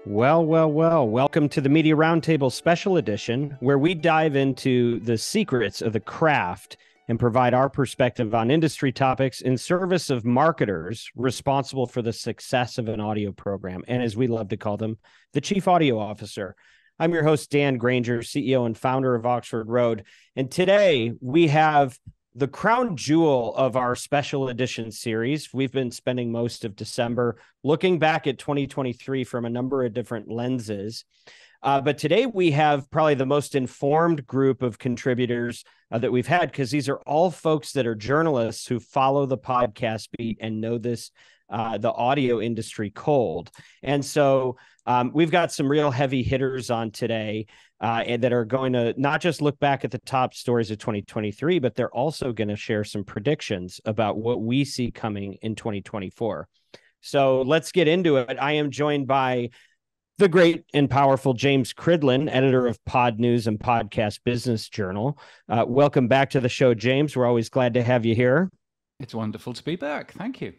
Well. Welcome to the Media Roundtable Special Edition, where we dive into the secrets of the craft and provide our perspective on industry topics in service of marketers responsible for the success of an audio program, and as we love to call them, the Chief Audio Officer. I'm your host, Dan Granger, CEO and founder of Oxford Road, and today we have the crown jewel of our special edition series. We've been spending most of December looking back at 2023 from a number of different lenses. But today we have probably the most informed group of contributors that we've had, because these are all folks that are journalists who follow the podcast beat and know this, the audio industry cold. And so we've got some real heavy hitters on today and that are going to not just look back at the top stories of 2023, but they're also going to share some predictions about what we see coming in 2024. So let's get into it. I am joined by the great and powerful James Cridland, editor of Pod News and Podcast Business Journal. Welcome back to the show, James. We're always glad to have you here. It's wonderful to be back. Thank you.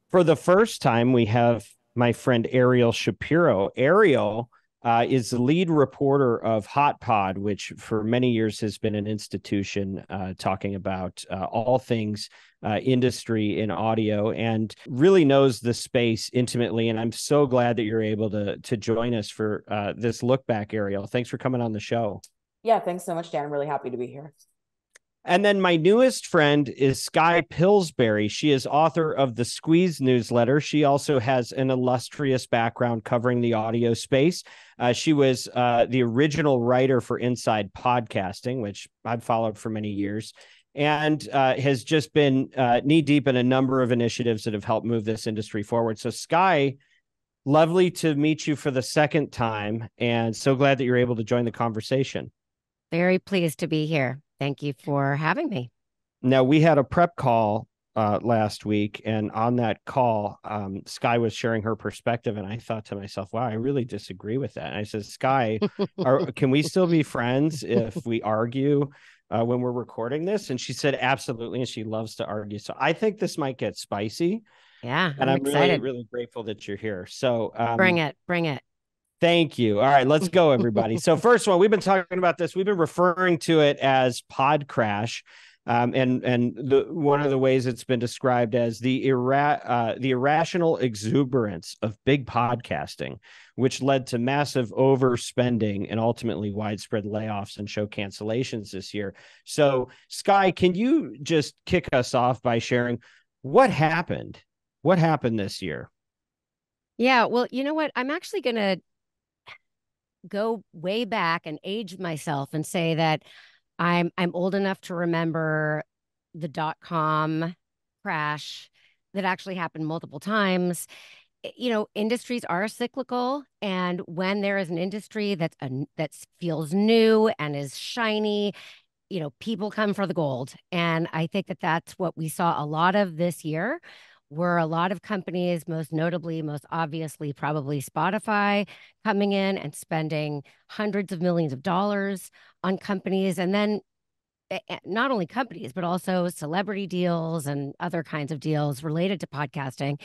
For the first time, we have my friend Ariel Shapiro. Ariel is the lead reporter of Hot Pod, which for many years has been an institution talking about all things industry in audio, and really knows the space intimately. And I'm so glad that you're able to join us for this look back, Ariel. Thanks for coming on the show. Yeah, thanks so much, Dan. I'm really happy to be here. And then my newest friend is Skye Pillsbury. She is author of the Squeeze newsletter. She also has an illustrious background covering the audio space. She was the original writer for Inside Podcasting, which I've followed for many years, and has just been knee-deep in a number of initiatives that have helped move this industry forward. So Skye, lovely to meet you for the second time, and so glad that you're able to join the conversation. Very pleased to be here. Thank you for having me. Now, we had a prep call last week, and on that call, Skye was sharing her perspective, and I thought to myself, wow, I really disagree with that. And I said, Skye, can we still be friends if we argue when we're recording this? And she said, absolutely, and she loves to argue. So I think this might get spicy. Yeah, and I'm excited. really grateful that you're here. So bring it. Thank you. All right, let's go, everybody. So first of all, we've been talking about this. We've been referring to it as pod crash. And one of the ways it's been described as the irrational exuberance of big podcasting, which led to massive overspending and ultimately widespread layoffs and show cancellations this year. So, Skye, can you just kick us off by sharing what happened? What happened this year? Yeah, well, you know what? I'm actually going to go way back and age myself and say that I'm old enough to remember the .com crash that actually happened multiple times. You know, industries are cyclical, and when there is an industry that feels new and is shiny, you know, people come for the gold. And I think that that's what we saw a lot of this year, were a lot of companies, most notably, most obviously, probably Spotify, coming in and spending hundreds of millions of dollars on companies. And then not only companies, but also celebrity deals and other kinds of deals related to podcasting.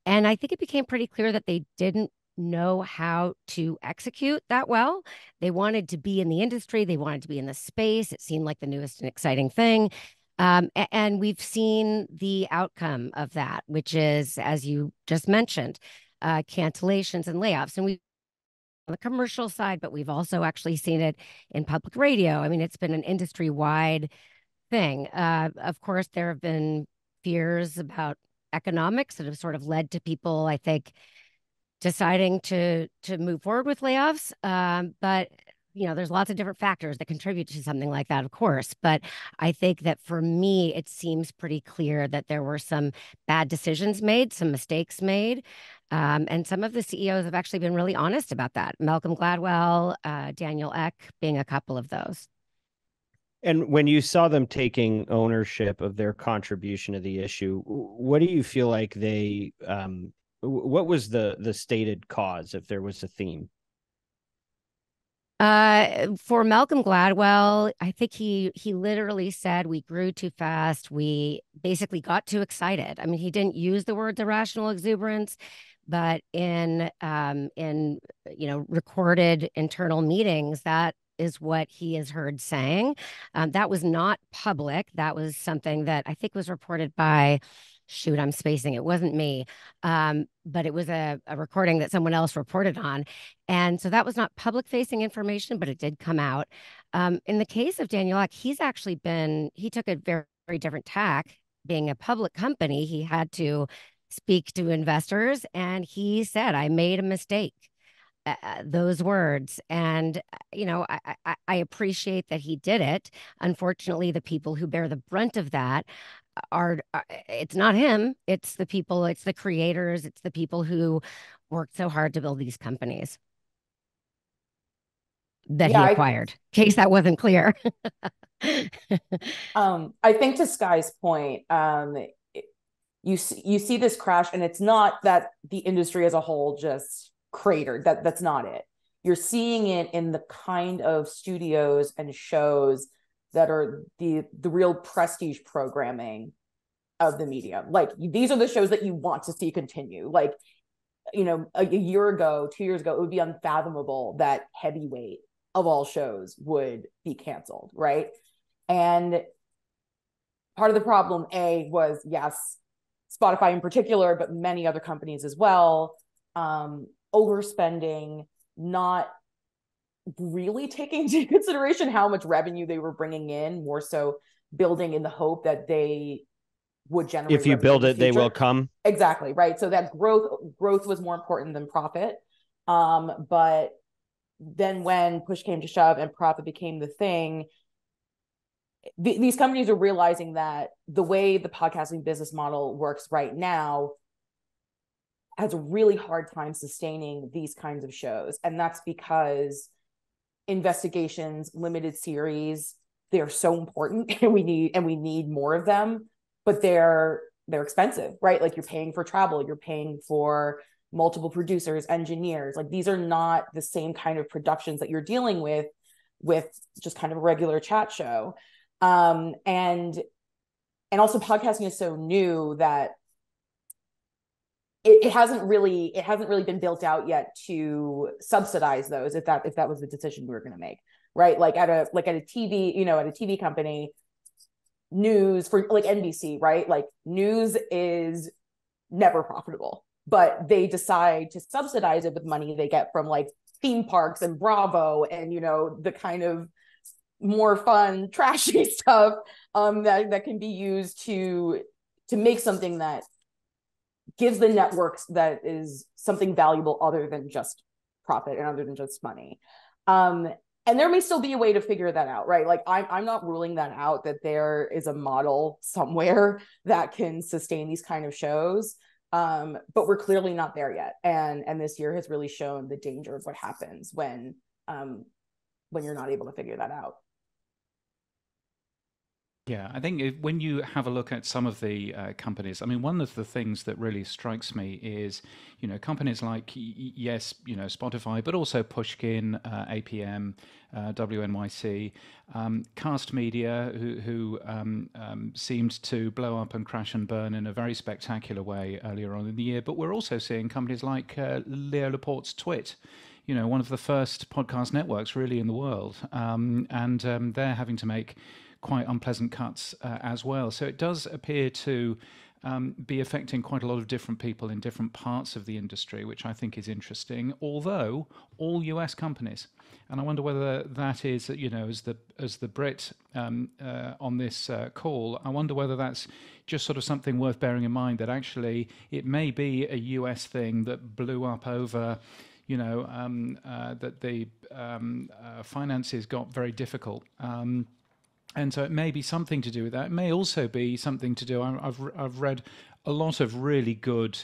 And I think it became pretty clear that they didn't know how to execute that well. They wanted to be in the industry. They wanted to be in the space. It seemed like the newest and exciting thing. And we've seen the outcome of that, which is, as you just mentioned, cancellations and layoffs. And we on the commercial side, but we've also actually seen it in public radio. I mean, it's been an industry-wide thing. Of course, there have been fears about economics that have sort of led to people, I think, deciding to move forward with layoffs. But you know, there's lots of different factors that contribute to something like that, of course. But I think that for me, it seems pretty clear that there were some bad decisions made, some mistakes made. And some of the CEOs have actually been really honest about that. Malcolm Gladwell, Daniel Ek being a couple of those. And when you saw them taking ownership of their contribution to the issue, what do you feel like they, what was the stated cause, if there was a theme? For Malcolm Gladwell, I think he literally said we grew too fast. We basically got too excited. I mean, he didn't use the words irrational exuberance, but in recorded internal meetings, that is what he is heard saying. That was not public. That was something that I think was reported by, shoot, I'm spacing. It wasn't me. But it was a recording that someone else reported on. And so that was not public facing information, but it did come out. In the case of Daniel Ek, he took a very, very different tack. Being a public company, he had to speak to investors, and he said, I made a mistake. Those words. And, I appreciate that he did it. Unfortunately, the people who bear the brunt of that it's not him. It's the people, it's the creators, it's the people who worked so hard to build these companies that he acquired. In case that wasn't clear. I think to Skye's point, you see this crash, and it's not that the industry as a whole just cratered. That's not it. You're seeing it in the kind of studios and shows that are the real prestige programming of the media. Like, these are the shows that you want to see continue. Like, a year ago, 2 years ago, it would be unfathomable that Heavyweight of all shows would be canceled, right? And part of the problem, was, yes, Spotify in particular, but many other companies as well, overspending, not really taking into consideration how much revenue they were bringing in, more so building in the hope that they would generate. If you build it, they will come. Exactly, right. So that growth was more important than profit. But then when push came to shove and profit became the thing, these companies are realizing that the way the podcasting business model works right now has a really hard time sustaining these kinds of shows. And that's because investigations, limited series, they're so important, and we need more of them, but they're expensive, right? Like, you're paying for travel, you're paying for multiple producers, engineers. Like, these are not the same kind of productions that you're dealing with just kind of a regular chat show. And also, podcasting is so new that it hasn't really been built out yet to subsidize those, if that was the decision we were going to make, right? Like at a TV, at a TV company, news for like NBC, right? Like, news is never profitable, but they decide to subsidize it with money they get from like theme parks and Bravo and the kind of more fun, trashy stuff that can be used to make something that gives the networks that is something valuable other than just profit and other than just money. And there may still be a way to figure that out, right? Like, I'm not ruling that out, that there is a model somewhere that can sustain these kind of shows. But we're clearly not there yet. And this year has really shown the danger of what happens when you're not able to figure that out. Yeah, I think when you have a look at some of the companies, I mean, one of the things that really strikes me is, companies like, yes, Spotify, but also Pushkin, APM, WNYC, Cast Media, who seemed to blow up and crash and burn in a very spectacular way earlier on in the year. But we're also seeing companies like Leo Laporte's Twit, one of the first podcast networks really in the world, and they're having to make quite unpleasant cuts as well. So it does appear to be affecting quite a lot of different people in different parts of the industry, which I think is interesting, although all US companies. And I wonder whether that is, as the Brit on this call, I wonder whether that's just sort of something worth bearing in mind, that actually it may be a US thing that blew up over that the finances got very difficult. And so it may be something to do with that. It may also be something to do. I've read a lot of really good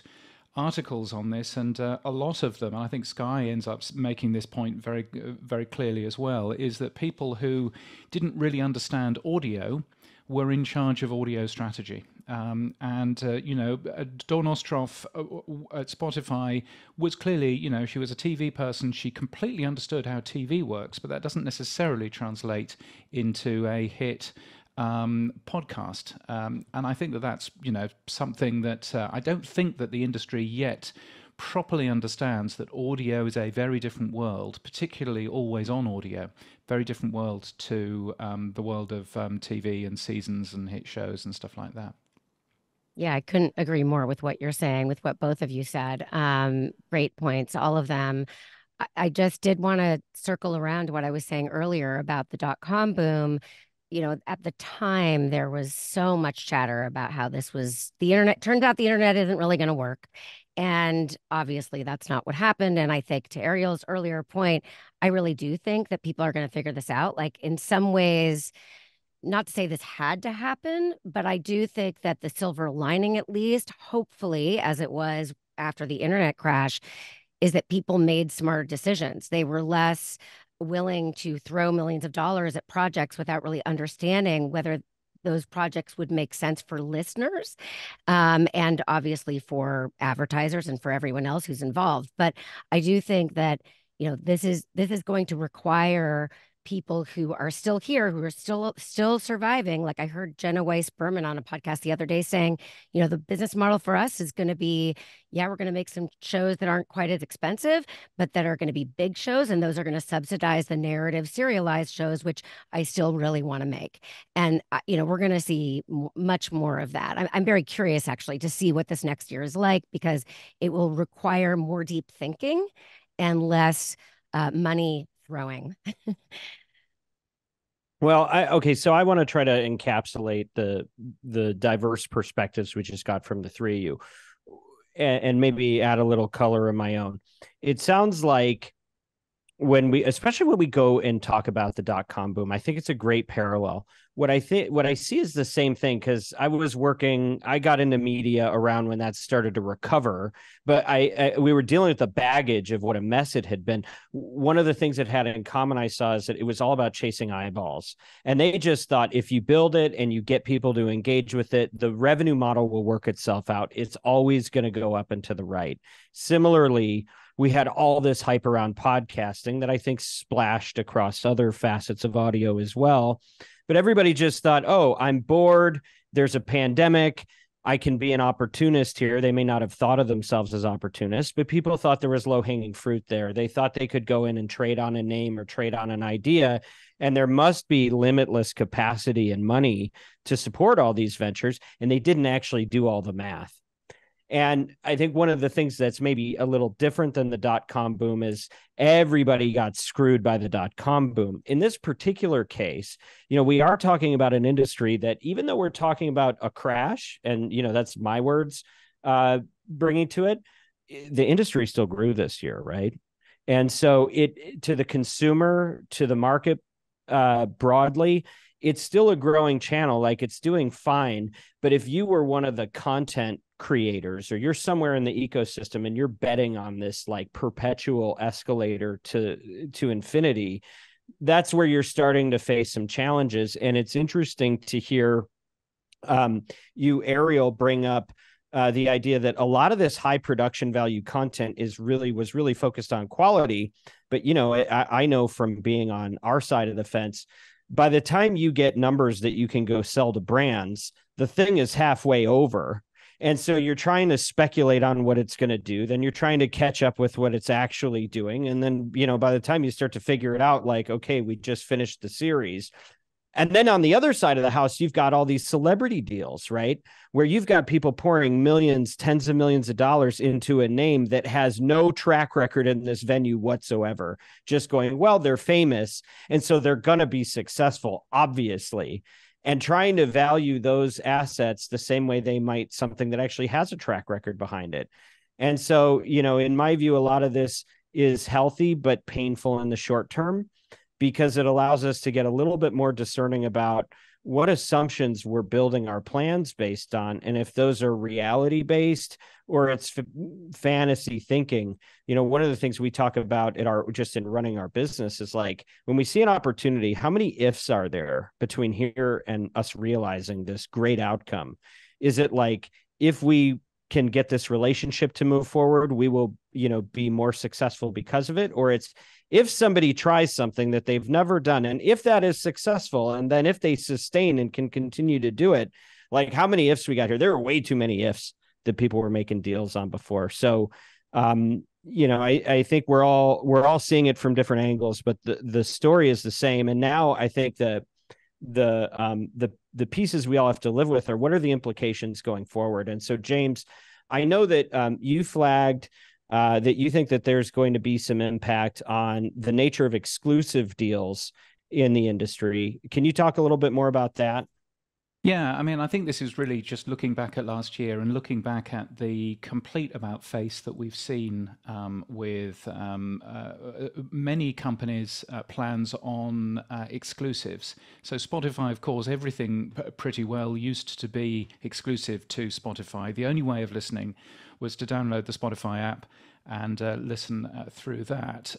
articles on this, and a lot of them, and I think Skye ends up making this point very, very clearly as well, is that people who didn't really understand audio were in charge of audio strategy. Dawn Ostroff at Spotify was clearly, she was a TV person. She completely understood how TV works, but that doesn't necessarily translate into a hit podcast. And I think that that's, something that I don't think that the industry yet properly understands that audio is a very different world, particularly always on audio, very different world to the world of TV and seasons and hit shows and stuff like that. Yeah, I couldn't agree more with what you're saying, with what both of you said. Great points, all of them. I just did want to circle around to what I was saying earlier about the dot-com boom. At the time, there was so much chatter about how this was the internet. Turns out the internet isn't really going to work. And obviously, that's not what happened. And I think to Ariel's earlier point, I really do think that people are going to figure this out. Like, in some ways, not to say this had to happen, but I do think that the silver lining, at least, hopefully, as it was after the internet crash, is that people made smarter decisions. They were less willing to throw millions of dollars at projects without really understanding whether those projects would make sense for listeners, and obviously for advertisers and for everyone else who's involved. But I do think that this is going to require people who are still here, who are still surviving. Like I heard Jenna Weiss Berman on a podcast the other day saying, the business model for us is going to be, we're going to make some shows that aren't quite as expensive, but that are going to be big shows. And those are going to subsidize the narrative serialized shows, which I still really want to make. And, we're going to see much more of that. I'm very curious, actually, to see what this next year is like, because it will require more deep thinking and less money throwing. Well, so I want to try to encapsulate the diverse perspectives we just got from the three of you, and maybe add a little color of my own. It sounds like especially when we go and talk about the dot-com boom, I think it's a great parallel. What I see is the same thing, because I got into media around when that started to recover, but we were dealing with the baggage of what a mess it had been. One of the things it had in common, I saw, is that it was all about chasing eyeballs. And they just thought, if you build it and you get people to engage with it, the revenue model will work itself out. It's always going to go up and to the right. Similarly, we had all this hype around podcasting that I think splashed across other facets of audio as well. But everybody just thought, oh, I'm bored. There's a pandemic. I can be an opportunist here. They may not have thought of themselves as opportunists, but people thought there was low-hanging fruit there. They thought they could go in and trade on a name or trade on an idea, and there must be limitless capacity and money to support all these ventures, and they didn't actually do all the math. And I think one of the things that's maybe a little different than the dot-com boom is everybody got screwed by the dot-com boom. In this particular case, we are talking about an industry that, even though we're talking about a crash, and, that's my words bringing to it, the industry still grew this year, right? And so to the consumer, to the market broadly, it's still a growing channel. Like, it's doing fine. But if you were one of the content creators, or you're somewhere in the ecosystem and you're betting on this like perpetual escalator to infinity, that's where you're starting to face some challenges. And it's interesting to hear you, Ariel, bring up the idea that a lot of this high production value content was really focused on quality. But, I know from being on our side of the fence, by the time you get numbers that you can go sell to brands, the thing is halfway over. And so you're trying to speculate on what it's going to do. Then you're trying to catch up with what it's actually doing. And then, by the time you start to figure it out, like, okay, we just finished the series. And then on the other side of the house, you've got all these celebrity deals, right? Where you've got people pouring millions, tens of millions of dollars into a name that has no track record in this venue whatsoever. Just going, well, they're famous, and so they're going to be successful, obviously. And trying to value those assets the same way they might something that actually has a track record behind it. And so, in my view, a lot of this is healthy but painful in the short term, because it allows us to get a little bit more discerning about what assumptions we're building our plans based on, and if those are reality based or it's fantasy thinking. One of the things we talk about just in running our business is, like, when we see an opportunity, how many ifs are there between here and us realizing this great outcome? Is it like, if we can get this relationship to move forward, we will, be more successful because of it? Or it's, if somebody tries something that they've never done, and if that is successful, and then if they sustain and can continue to do it, like, how many ifs we got here? There are way too many ifs that people were making deals on before. So I think we're all seeing it from different angles, but the story is the same. And now I think the pieces we all have to live with are, what are the implications going forward? And so, James, I know that you flagged that you think that there's going to be some impact on the nature of exclusive deals in the industry. Can you talk a little bit more about that? Yeah, I mean, I think this is really just looking back at last year and looking back at the complete about face that we've seen with many companies' plans on exclusives. So Spotify, of course, everything pretty well used to be exclusive to Spotify. The only way of listening was to download the Spotify app and listen through that,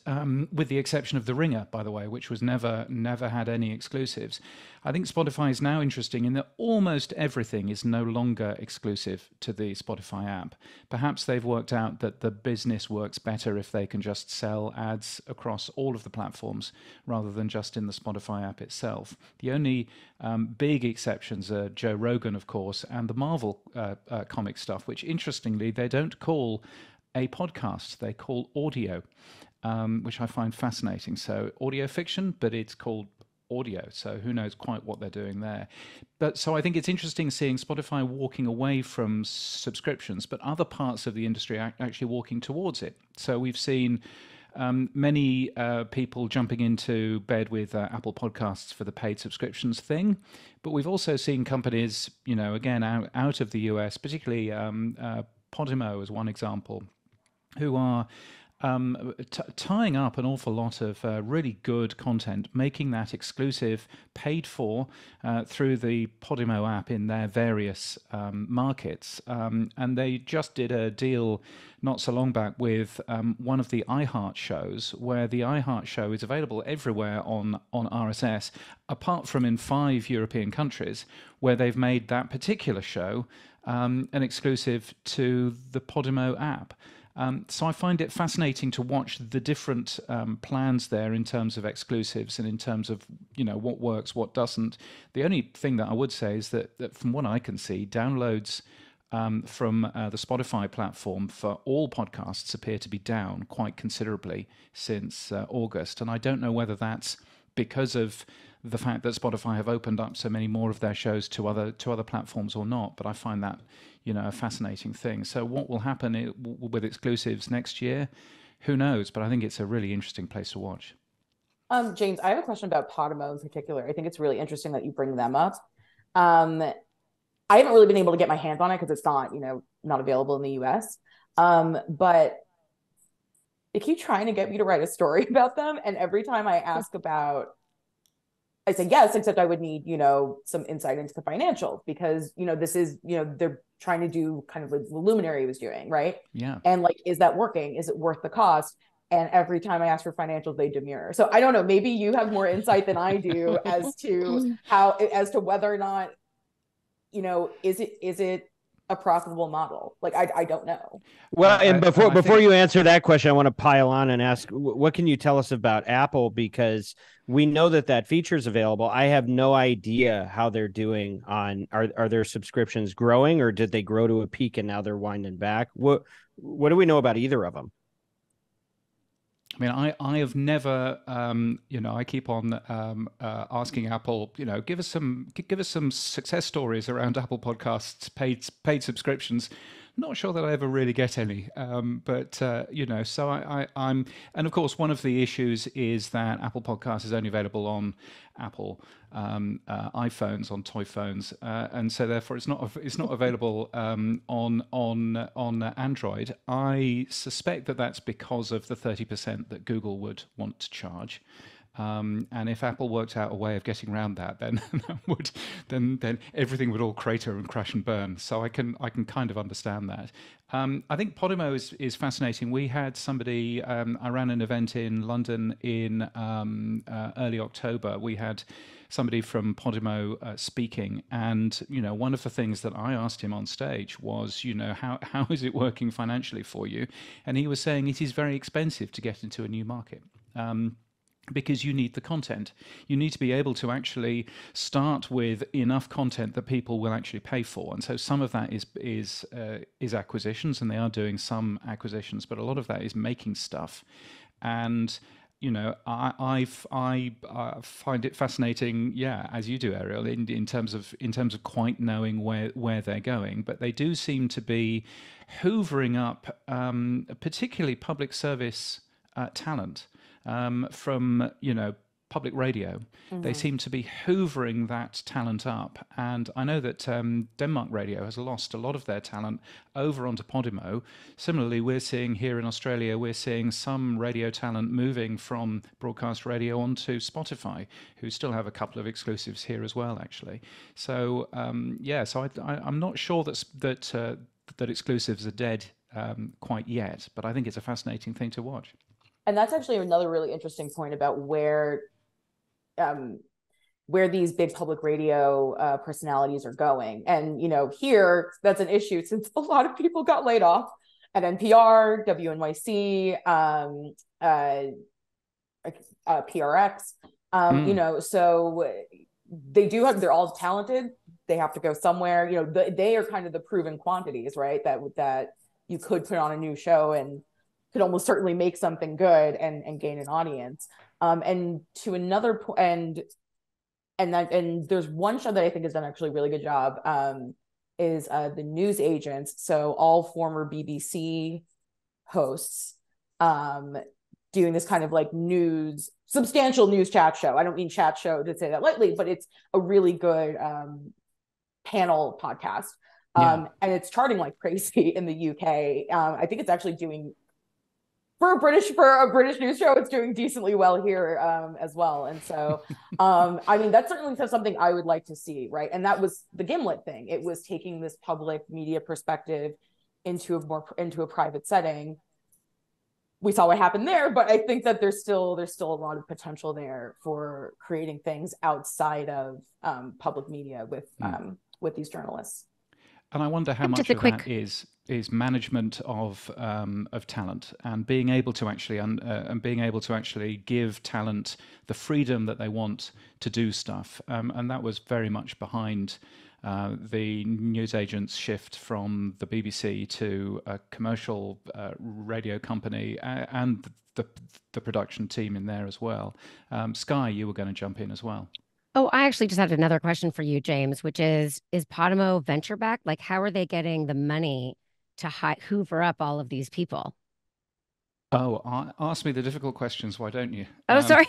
with the exception of the Ringer, by the way, which was never had any exclusives. I think Spotify is now interesting in that almost everything is no longer exclusive to the Spotify app. Perhaps they've worked out that the business works better if they can just sell ads across all of the platforms rather than just in the Spotify app itself. The only big exceptions are Joe Rogan, of course, and the Marvel comic stuff, which interestingly they don't call a podcast, they call audio, which I find fascinating. So audio fiction, but it's called audio. So who knows quite what they're doing there. But so I think it's interesting seeing Spotify walking away from subscriptions, but other parts of the industry are actually walking towards it. So we've seen many people jumping into bed with Apple Podcasts for the paid subscriptions thing. But we've also seen companies, again, out of the US, particularly Podimo as one example, who are tying up an awful lot of really good content, making that exclusive, paid for through the Podimo app in their various markets. And they just did a deal not so long back with one of the iHeart shows, where the iHeart show is available everywhere on RSS, apart from in 5 European countries, where they've made that particular show an exclusive to the Podimo app. So I find it fascinating to watch the different plans there in terms of exclusives and in terms of what works, what doesn't. The only thing that I would say is that from what I can see, downloads from the Spotify platform for all podcasts appear to be down quite considerably since August, and I don't know whether that's because of the fact that Spotify have opened up so many more of their shows to other platforms or not. But I find that a fascinating thing. So what will happen with exclusives next year? Who knows? But I think it's a really interesting place to watch. James, I have a question about Podimo in particular. I think it's really interesting that you bring them up. I haven't really been able to get my hands on it because it's not available in the US. But they keep trying to get me to write a story about them, and every time I ask about, I say yes, except I would need, some insight into the financials, because, this is, they're trying to do kind of like the Luminary was doing, right? Yeah. And is that working? Is it worth the cost? And every time I ask for financials, they demur. So I don't know, maybe you have more insight than I do as to whether or not, is it a profitable model? I don't know. Well, and before you answer that question, I want to pile on and ask, what can you tell us about Apple? Because we know that feature is available. I have no idea how they're doing on, are their subscriptions growing, or did they grow to a peak and now they're winding back? What do we know about either of them? I mean, I have never, I keep on asking Apple, give us some success stories around Apple Podcasts, paid subscriptions. Not sure that I ever really get any, but so I'm, and of course, one of the issues is that Apple Podcasts is only available on Apple iPhones, on toy phones, and so therefore it's not available on Android. I suspect that that's because of the 30% that Google would want to charge. And if Apple worked out a way of getting around that, then then everything would all crater and crash and burn. So I can kind of understand that. I think Podimo is fascinating. We had somebody. I ran an event in London in early October. We had somebody from Podimo speaking, and one of the things that I asked him on stage was, how is it working financially for you? And he was saying it is very expensive to get into a new market. because you need the content. You need to be able to actually start with enough content that people will actually pay for. And so some of that is acquisitions, and they are doing some acquisitions, but a lot of that is making stuff. And I find it fascinating, yeah, as you do, Ariel, in terms of quite knowing where they're going. But they do seem to be hoovering up, particularly public service talent from public radio. They seem to be hoovering that talent up, and I know that Denmark Radio has lost a lot of their talent over onto Podimo. Similarly, we're seeing here in Australia, we're seeing some radio talent moving from broadcast radio onto Spotify, who still have a couple of exclusives here as well, actually. So so I'm not sure that exclusives are dead quite yet, but I think it's a fascinating thing to watch. And that's actually another really interesting point about where these big public radio personalities are going. And, here that's an issue since a lot of people got laid off at NPR, WNYC, PRX, so they're all talented. They have to go somewhere, they are kind of the proven quantities, right? That you could put on a new show and could almost certainly make something good and gain an audience. And to another point, and there's one show that I think has done actually a really good job, is the News Agents. So all former BBC hosts doing this kind of like substantial news chat show. I don't mean chat show to say that lightly, but it's a really good panel podcast. And it's charting like crazy in the UK. I think it's actually doing, for a British news show, it's doing decently well here as well. And so, that's certainly something I would like to see, right? And that was the Gimlet thing. It was taking this public media perspective into a private setting. We saw what happened there, but I think that there's still a lot of potential there for creating things outside of public media with these journalists. And I wonder how much of that is management of talent, and being able to actually give talent the freedom that they want to do stuff. And that was very much behind the newsagents' shift from the BBC to a commercial radio company, and the production team in there as well. Skye, you were going to jump in as well. Oh, I actually just had another question for you, James, which is Podimo venture backed? Like, how are they getting the money to hoover up all of these people? Oh, ask me the difficult questions, why don't you? Oh, sorry.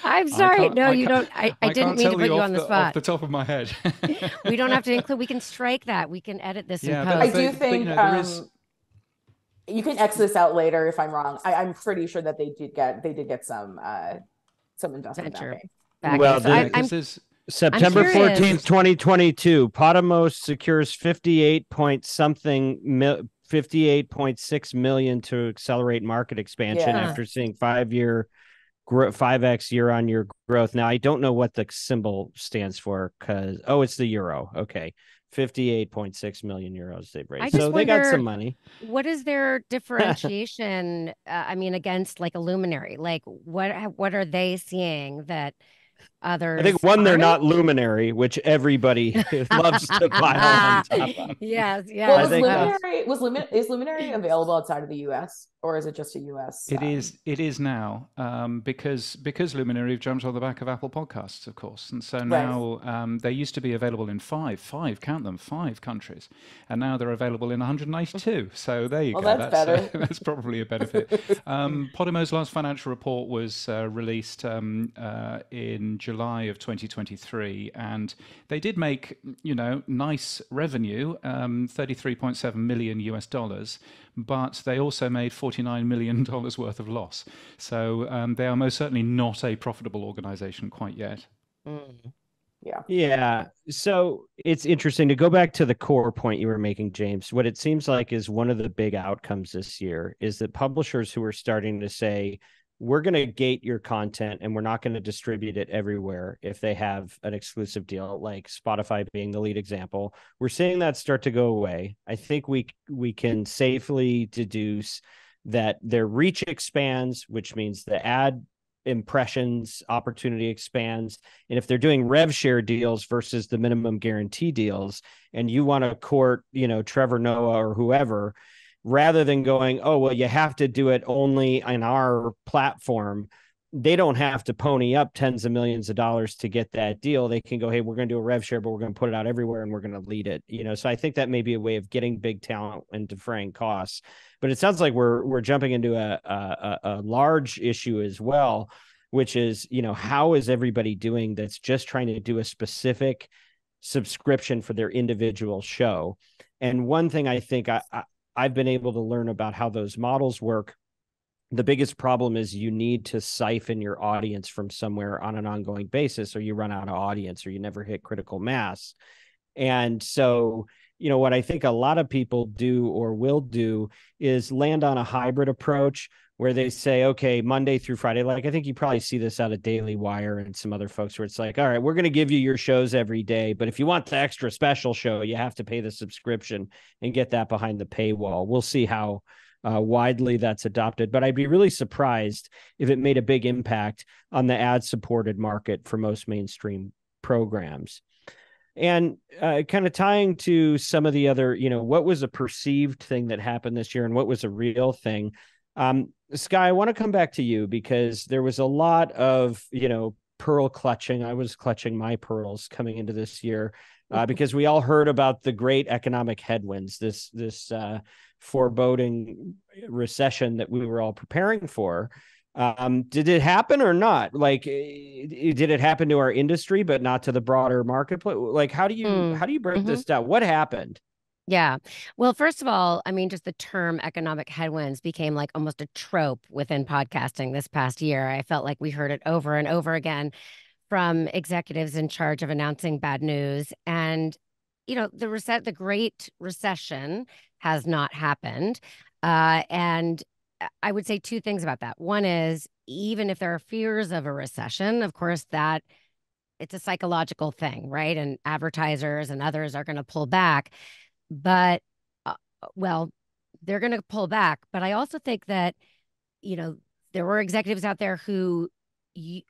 I'm sorry. No, you don't. I didn't mean to put you on the spot. Off the top of my head. We don't have to include. We can strike that. We can edit this in post. I do think you can X this out later if I'm wrong. I'm pretty sure that they did get some investment backing. Well, September 14th, 2022, Podimo secures 58.6 million to accelerate market expansion after seeing 5x year-on-year growth. Now, I don't know what the symbol stands for because it's the euro. Okay. 58.6 million euros they've raised. So they got some money. What is their differentiation? Against like a luminary, like what are they seeing that others? I think they're not luminary, which everybody loves to pile on top of. Yes. Well, is luminary available outside of the US, or is it just a US? It is now, because Luminary have jumped on the back of Apple Podcasts, of course, and so now they used to be available in five countries, and now they're available in 192. So there you go. That's better. That's probably a benefit. Podimo's last financial report was released in July of 2023, and they did make nice revenue, $33.7 million US, but they also made $49 million worth of loss. So they are most certainly not a profitable organization quite yet. Yeah. So it's interesting to go back to the core point you were making, James. What it seems like is one of the big outcomes this year is that publishers who are starting to say, we're going to gate your content and we're not going to distribute it everywhere if they have an exclusive deal, like Spotify being the lead example. We're seeing that start to go away. I think we can safely deduce that their reach expands, which means the ad impressions opportunity expands. And if they're doing rev share deals versus the minimum guarantee deals, and you want to court, Trevor Noah or whoever, rather than going, oh, well, you have to do it only on our platform, they don't have to pony up tens of millions of dollars to get that deal. They can go, hey, we're going to do a rev share, but we're going to put it out everywhere and we're going to lead it. So I think that may be a way of getting big talent and defraying costs. But it sounds like we're jumping into a large issue as well, which is, how is everybody doing that's just trying to do a specific subscription for their individual show? And one thing I think I've been able to learn about how those models work, the biggest problem is you need to siphon your audience from somewhere on an ongoing basis, or you run out of audience, or you never hit critical mass. And so, what I think a lot of people do or will do is land on a hybrid approach where they say, okay, Monday through Friday, like I think you probably see this out of Daily Wire and some other folks, where it's like, all right, we're going to give you your shows every day, but if you want the extra special show, you have to pay the subscription and get that behind the paywall. We'll see how widely that's adopted, but I'd be really surprised if it made a big impact on the ad-supported market for most mainstream programs. And kind of tying to some of the other, what was a perceived thing that happened this year and what was a real thing? Skye, I want to come back to you because there was a lot of, pearl clutching. I was clutching my pearls coming into this year because we all heard about the great economic headwinds, this foreboding recession that we were all preparing for. Did it happen or not? Like, did it happen to our industry, but not to the broader marketplace? Like, how do you break this down? What happened? Yeah. Well, first of all, I mean, just the term economic headwinds became like almost a trope within podcasting this past year. I felt like we heard it over and over again from executives in charge of announcing bad news. And, the Great Recession has not happened. And I would say two things about that. One is, even if there are fears of a recession, of course, that it's a psychological thing, right? And advertisers and others are going to pull back. But, they're going to pull back. But I also think that, there were executives out there who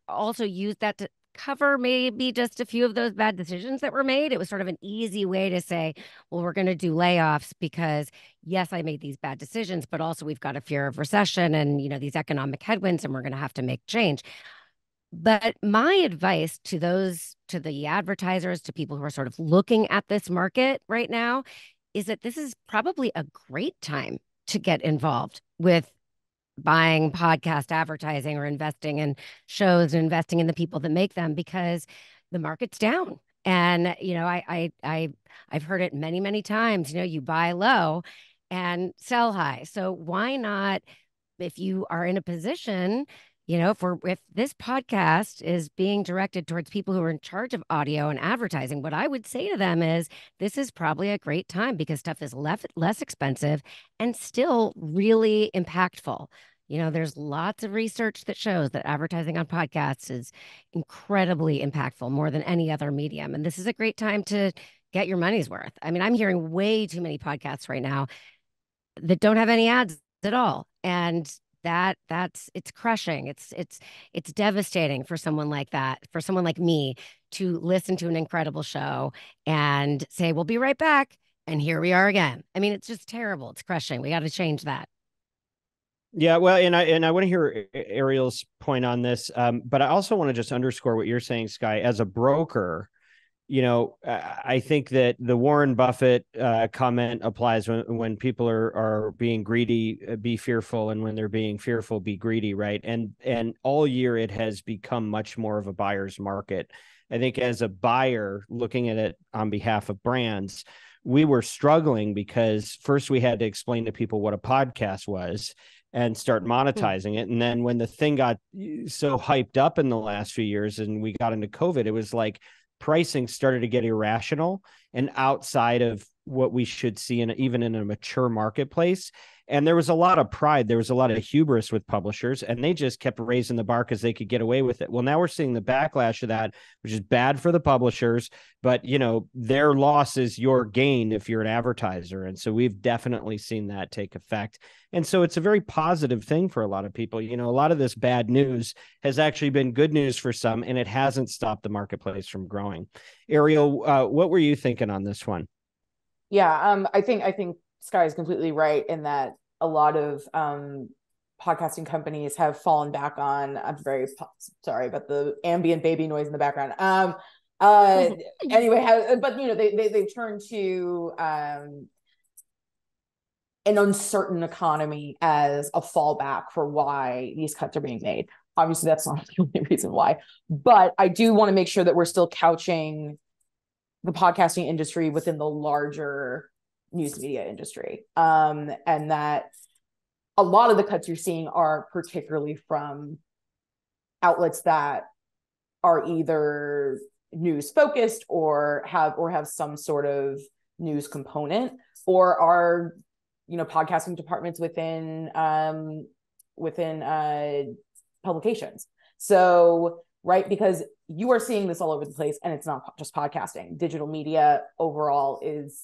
also used that to cover maybe just a few of those bad decisions that were made. It was sort of an easy way to say, well, we're going to do layoffs because, yes, I made these bad decisions, but also we've got a fear of recession and, these economic headwinds, and we're going to have to make change. But my advice to the advertisers, to people who are sort of looking at this market right now, is that this is probably a great time to get involved with buying podcast advertising or investing in shows and investing in the people that make them, because the market's down. And, I've heard it many, many times, you buy low and sell high. So why not, if you are in a position, if this podcast is being directed towards people who are in charge of audio and advertising, what I would say to them is this is probably a great time because stuff is less expensive and still really impactful. There's lots of research that shows that advertising on podcasts is incredibly impactful, more than any other medium. And this is a great time to get your money's worth. I mean, I'm hearing way too many podcasts right now that don't have any ads at all. And it's crushing. It's devastating for someone like that, for someone like me, to listen to an incredible show and say, we'll be right back. And here we are again. I mean, it's just terrible. It's crushing. We got to change that. Yeah, well, and I want to hear Ariel's point on this, but I also want to just underscore what you're saying, Skye. As a broker, I think that the Warren Buffett comment applies when people are being greedy, be fearful, and when they're being fearful, be greedy, right? And all year it has become much more of a buyer's market. I think as a buyer looking at it on behalf of brands, we were struggling because first we had to explain to people what a podcast was and start monetizing it. And then when the thing got so hyped up in the last few years and we got into COVID, it was like pricing started to get irrational and outside of what we should see even in a mature marketplace. And there was a lot of pride. There was a lot of hubris with publishers, and they just kept raising the bar because they could get away with it. Well, now we're seeing the backlash of that, which is bad for the publishers, but their loss is your gain if you're an advertiser. And so we've definitely seen that take effect. And so it's a very positive thing for a lot of people. A lot of this bad news has actually been good news for some, and it hasn't stopped the marketplace from growing. Ariel, what were you thinking on this one? Yeah, I think Skye is completely right in that a lot of podcasting companies have fallen back on. I'm very sorry about the ambient baby noise in the background. Anyway, but they turned to an uncertain economy as a fallback for why these cuts are being made. Obviously, that's not the only reason why, but I do want to make sure that we're still couching the podcasting industry within the larger news media industry. And that a lot of the cuts you're seeing are particularly from outlets that are either news focused or have some sort of news component, or are, podcasting departments within publications. So, right, because you are seeing this all over the place, and it's not just podcasting. Digital media overall is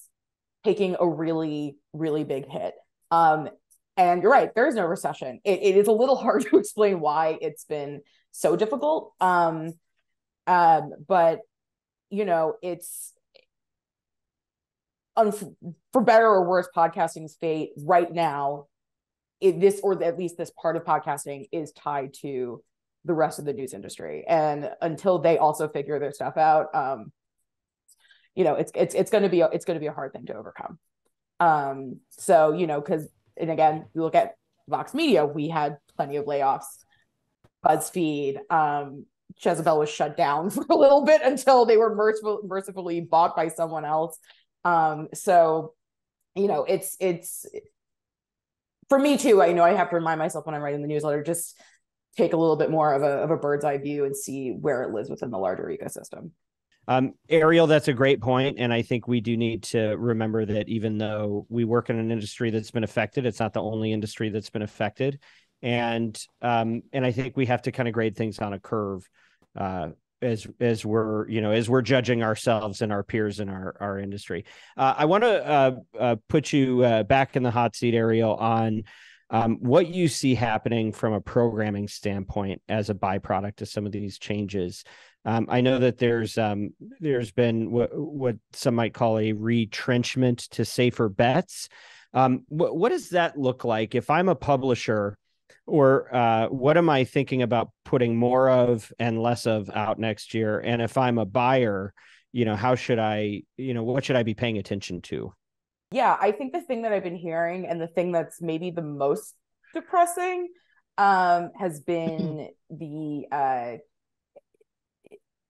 taking a really, really big hit. And you're right, there is no recession. It is a little hard to explain why it's been so difficult. But it's for better or worse, podcasting's fate right now, or at least this part of podcasting is tied to the rest of the news industry. And until they also figure their stuff out, it's going to be a hard thing to overcome. So, because, and again, you look at Vox Media, we had plenty of layoffs. BuzzFeed, Jezebel was shut down for a little bit until they were mercifully bought by someone else. So, it's for me too. I have to remind myself when I'm writing the newsletter, just take a little bit more of a bird's eye view and see where it lives within the larger ecosystem. Ariel, that's a great point. And I think we do need to remember that even though we work in an industry that's been affected, it's not the only industry that's been affected. And I think we have to kind of grade things on a curve as we're judging ourselves and our peers in our industry. I want to put you back in the hot seat, Ariel, on what you see happening from a programming standpoint as a byproduct of some of these changes. I know that there's been what some might call a retrenchment to safer bets. What does that look like if I'm a publisher, or what am I thinking about putting more of and less of out next year? And if I'm a buyer, how should I, what should I be paying attention to? Yeah, I think the thing that I've been hearing, and the thing that's maybe the most depressing, has been the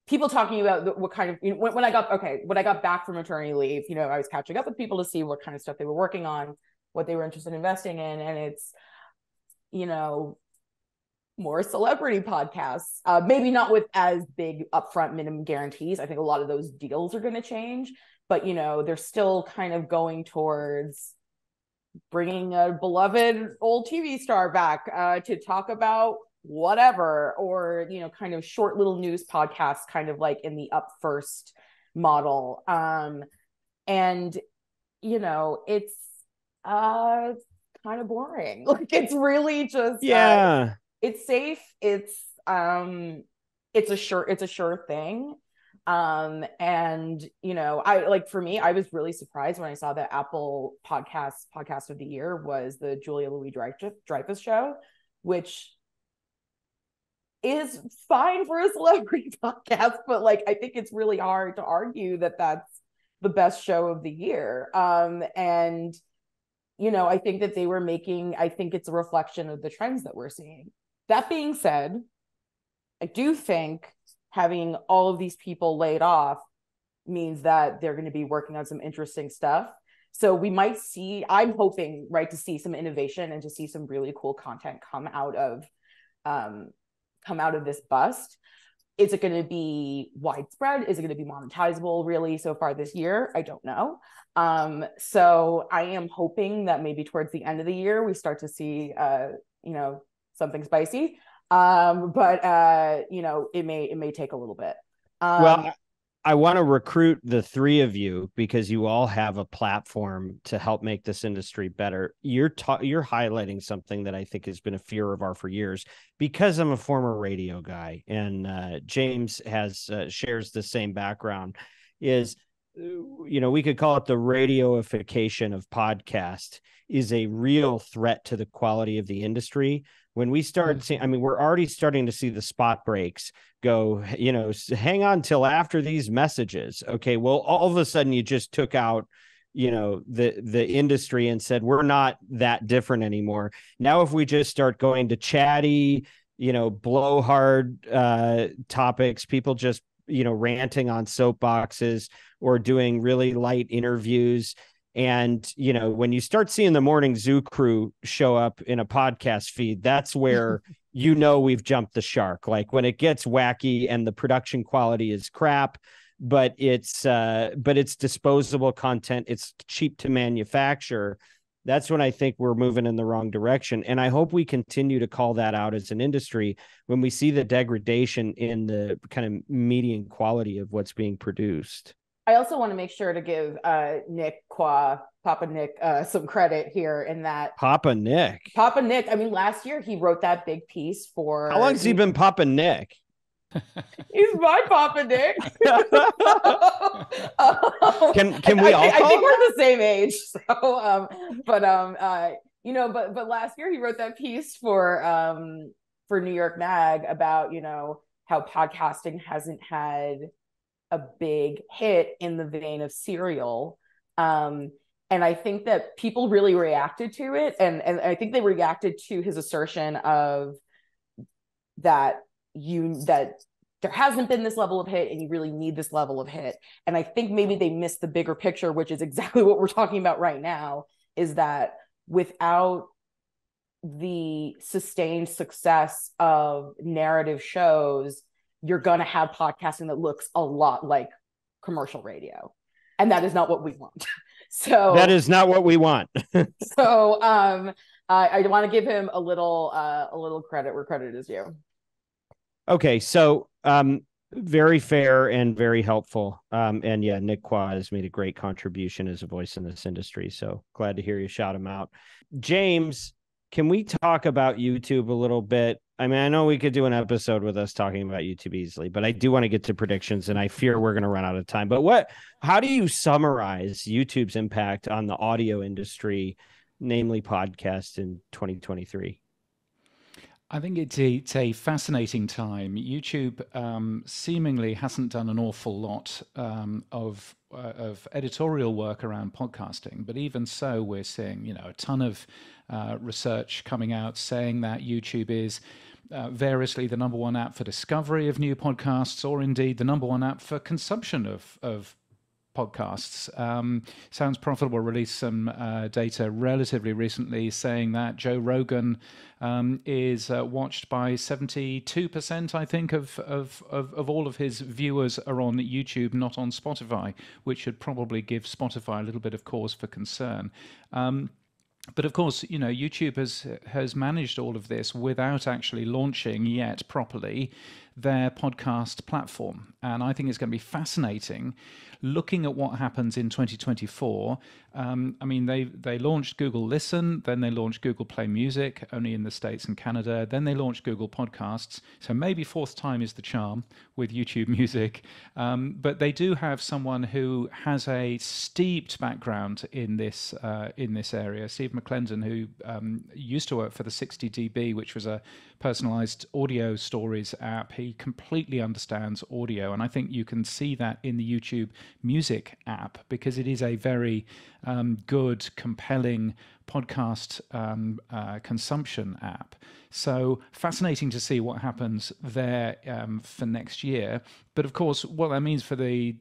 people talking about what kind of, when I got back from maternity leave, I was catching up with people to see what kind of stuff they were working on, what they were interested in investing in. And it's, more celebrity podcasts, maybe not with as big upfront minimum guarantees. I think a lot of those deals are going to change, but they're still kind of going towards bringing a beloved old TV star back to talk about whatever, or kind of short little news podcasts, kind of like in the up first model. And it's kind of boring. Like, it's really just it's safe, it's a sure thing. And for me, I was really surprised when I saw that Apple podcast of the year was the Julia Louis-Dreyfus show, which is fine for a celebrity podcast, but I think it's really hard to argue that that's the best show of the year. And I think that I think it's a reflection of the trends that we're seeing. That being said, I do think having all of these people laid off means that they're going to be working on some interesting stuff. So we might see, I'm hoping, to see some innovation and to see some really cool content come out of this bust. Is it going to be widespread? Is it going to be monetizable really so far this year? I don't know. So I am hoping that maybe towards the end of the year, we start to see, something spicy. But it may take a little bit. Well, I want to recruit the three of you because you all have a platform to help make this industry better. You're highlighting something that I think has been a fear of ours for years, because I'm a former radio guy, and James shares the same background. We could call it the radioification of podcast is a real threat to the quality of the industry. When we start seeing, we're already starting to see the spot breaks go, hang on till after these messages. Okay, well, all of a sudden you just took out, the industry and said, we're not that different anymore. Now, if we just start going to chatty, blowhard topics, people just, ranting on soapboxes or doing really light interviews. And, when you start seeing the morning zoo crew show up in a podcast feed, that's where, we've jumped the shark. Like when it gets wacky and the production quality is crap, but it's disposable content. It's cheap to manufacture. That's when I think we're moving in the wrong direction. And I hope we continue to call that out as an industry when we see the degradation in the kind of median quality of what's being produced. I also want to make sure to give Papa Nick, some credit here in that. Papa Nick. Last year he wrote that big piece for. How long has he been Papa Nick? He's my Papa Nick. Can we all? I think we're the same age. So, but last year he wrote that piece for New York Mag about how podcasting hasn't had a big hit in the vein of Serial. And I think that people really reacted to it. And I think they reacted to his assertion of that there hasn't been this level of hit and you really need this level of hit. And I think maybe they missed the bigger picture, which is exactly what we're talking about right now, is that without the sustained success of narrative shows, you're going to have podcasting that looks a lot like commercial radio. And that is not what we want. So that is not what we want. So I want to give him a little credit where credit is due. Okay. So very fair and very helpful. And yeah, Nick Quah has made a great contribution as a voice in this industry. So glad to hear you shout him out. James, can we talk about YouTube a little bit? I know we could do an episode with us talking about YouTube easily, but I do want to get to predictions, and I fear we're going to run out of time. But how do you summarize YouTube's impact on the audio industry, namely podcasts, in 2023? I think it's a fascinating time. YouTube seemingly hasn't done an awful lot of editorial work around podcasting, but even so, we're seeing a ton of research coming out saying that YouTube is variously the number one app for discovery of new podcasts, or indeed the number one app for consumption of podcasts. Sounds Profitable released some data relatively recently saying that Joe Rogan is watched by 72%, I think, of all of his viewers are on YouTube, not on Spotify, which should probably give Spotify a little bit of cause for concern. But of course, YouTube has managed all of this without actually launching yet properly their podcast platform. And I think it's going to be fascinating looking at what happens in 2024. They launched Google Listen, then they launched Google Play Music, only in the States and Canada. Then they launched Google Podcasts. So maybe fourth time is the charm with YouTube Music. But they do have someone who has a steeped background in this area, Steve McClendon, who used to work for the 60dB, which was a personalized audio stories app. He completely understands audio, and I think you can see that in the YouTube Music app, because it is a very good, compelling podcast consumption app. So fascinating to see what happens there for next year. But of course, what that means for the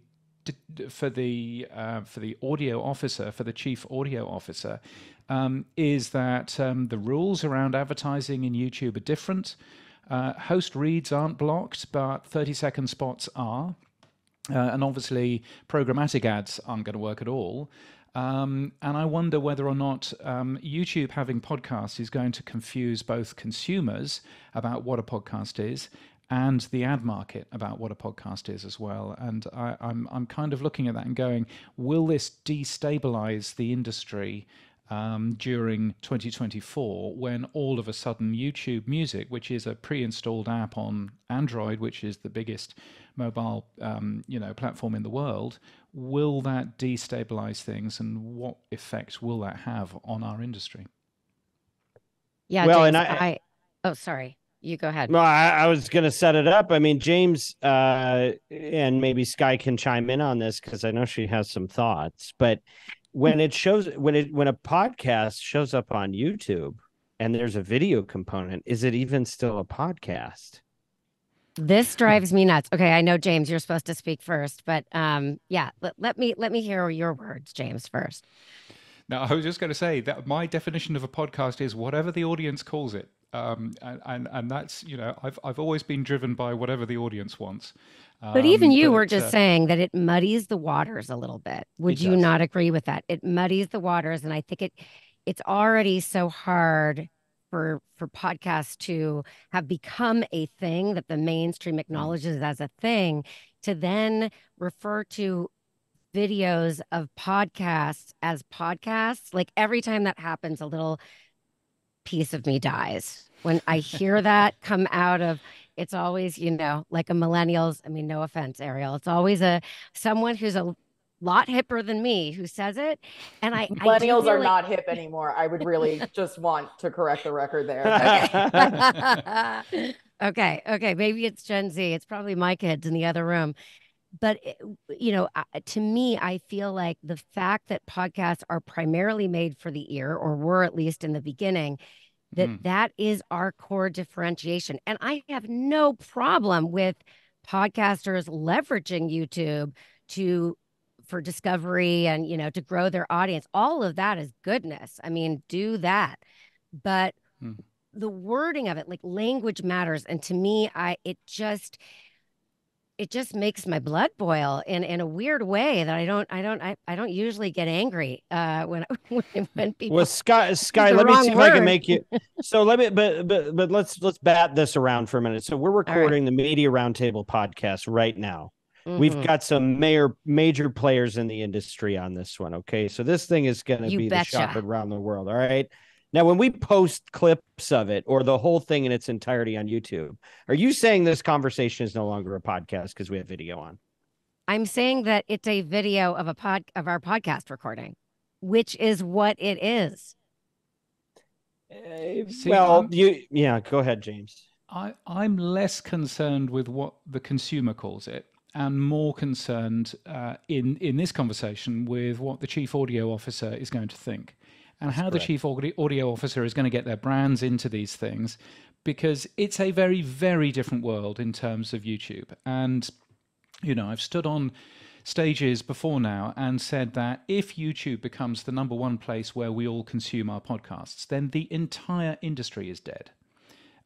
audio officer, for the chief audio officer, is that the rules around advertising in YouTube are different. Host reads aren't blocked, but 30-second spots are. And obviously, programmatic ads aren't going to work at all. And I wonder whether or not YouTube having podcasts is going to confuse both consumers about what a podcast is and the ad market about what a podcast is as well. And I'm kind of looking at that and going, will this destabilize the industry during 2024 when all of a sudden YouTube Music, which is a pre-installed app on Android, which is the biggest mobile platform in the world, will that destabilize things, and what effect will that have on our industry? Yeah, well, James, oh, sorry. You go ahead. Well, I was going to set it up. I mean, James, and maybe Skye can chime in on this because I know she has some thoughts. But when a podcast shows up on YouTube and there's a video component, is it even still a podcast? This drives me nuts. Okay, I know, James, you're supposed to speak first, but yeah, let me hear your words, James, first. Now, I was just going to say that my definition of a podcast is whatever the audience calls it. And that's, I've always been driven by whatever the audience wants. But even you were just saying that it muddies the waters a little bit. Would you not agree with that? It muddies the waters, and I think it's already so hard for podcasts to have become a thing that the mainstream acknowledges as a thing, to then refer to videos of podcasts as podcasts. Like every time that happens, a little piece of me dies when I hear that come out of. It's always, like a millennials. I mean, no offense, Ariel. It's always someone who's a lot hipper than me who says it. And millennials are not hip anymore. I would really just want to correct the record there. Okay. Okay. Maybe it's Gen Z. It's probably my kids in the other room. But, to me, I feel like the fact that podcasts are primarily made for the ear, or were at least in the beginning, that is our core differentiation. And I have no problem with podcasters leveraging YouTube for discovery and, to grow their audience. All of that is goodness. I mean, do that. But the wording of it, like language matters. And to me, it just makes my blood boil in a weird way that I don't usually get angry when people. Well, Skye, let me see if I can make you. So but let's bat this around for a minute. So we're recording the Media Roundtable podcast right now. Mm-hmm. We've got some major players in the industry on this one. Okay, so this thing is going to be the shop around the world. All right. Now, when we post clips of it or the whole thing in its entirety on YouTube, are you saying this conversation is no longer a podcast because we have video on? I'm saying that it's a video of our podcast recording, which is what it is. Go ahead, James. I'm less concerned with what the consumer calls it, and more concerned in this conversation with what the chief audio officer is going to think. And how the chief audio officer is going to get their brands into these things, because it's a very, very different world in terms of YouTube. And, I've stood on stages before now and said that if YouTube becomes the number one place where we all consume our podcasts, then the entire industry is dead.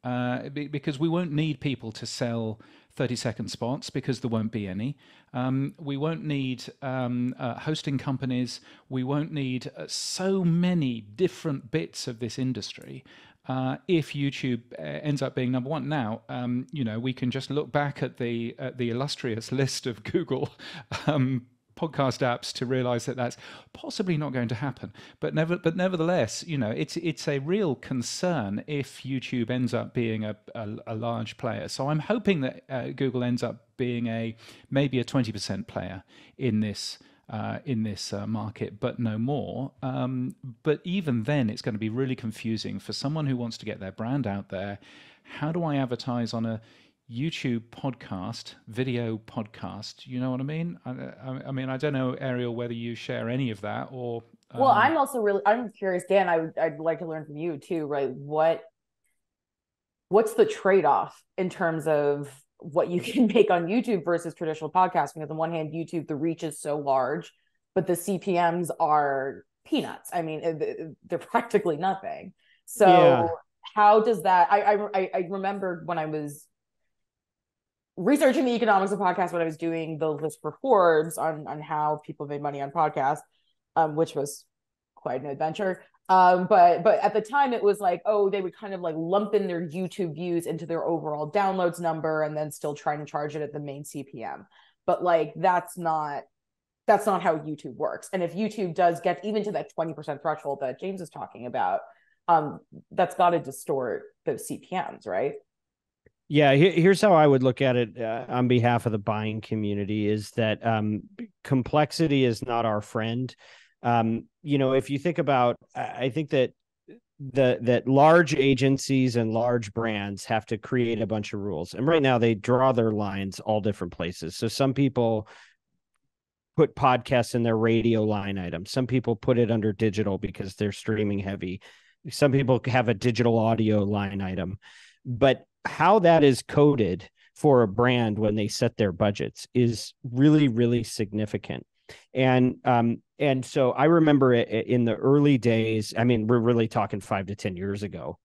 Because we won't need people to sell 30-second spots, because there won't be any. We won't need hosting companies. We won't need so many different bits of this industry if YouTube ends up being number one. Now, we can just look back at the illustrious list of Google podcast apps to realize that that's possibly not going to happen. But nevertheless, it's a real concern if YouTube ends up being a large player. So I'm hoping that Google ends up being maybe a 20% player in this market, but no more. But even then, it's going to be really confusing for someone who wants to get their brand out there. How do I advertise on a YouTube podcast, video podcast? You know what I mean? I mean, I don't know, Ariel, whether you share any of that or. Well, I'm curious, Dan. I'd like to learn from you too, right? What's the trade-off in terms of what you can make on YouTube versus traditional podcasting? Because on one hand, YouTube, the reach is so large, but the CPMs are peanuts. I mean, they're practically nothing. So how does that, I remembered when I was researching the economics of podcasts, when I was doing the list for Forbes on how people made money on podcasts, which was quite an adventure. But at the time it was like, oh, they would kind of like lump in their YouTube views into their overall downloads number and then still try and charge it at the main CPM. But like, that's not how YouTube works. And if YouTube does get even to that 20% threshold that James is talking about, that's got to distort those CPMs, right? Yeah, here's how I would look at it on behalf of the buying community is that complexity is not our friend. If you think about, I think that that large agencies and large brands have to create a bunch of rules. And right now they draw their lines all different places. So some people put podcasts in their radio line item. Some people put it under digital because they're streaming heavy. Some people have a digital audio line item. But how that is coded for a brand when they set their budgets is really, really significant. And so I remember in the early days, I mean, we're really talking 5 to 10 years ago,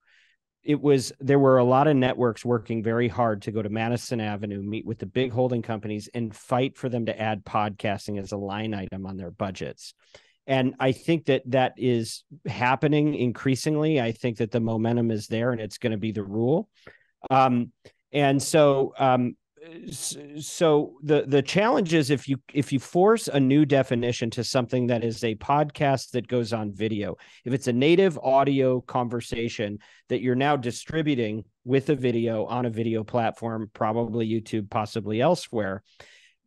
there were a lot of networks working very hard to go to Madison Avenue, meet with the big holding companies and fight for them to add podcasting as a line item on their budgets. And I think that is happening increasingly. I think that the momentum is there and it's going to be the rule. So the challenge is if you force a new definition to something that is a podcast that goes on video, if it's a native audio conversation that you're now distributing with a video on a video platform, probably YouTube, possibly elsewhere,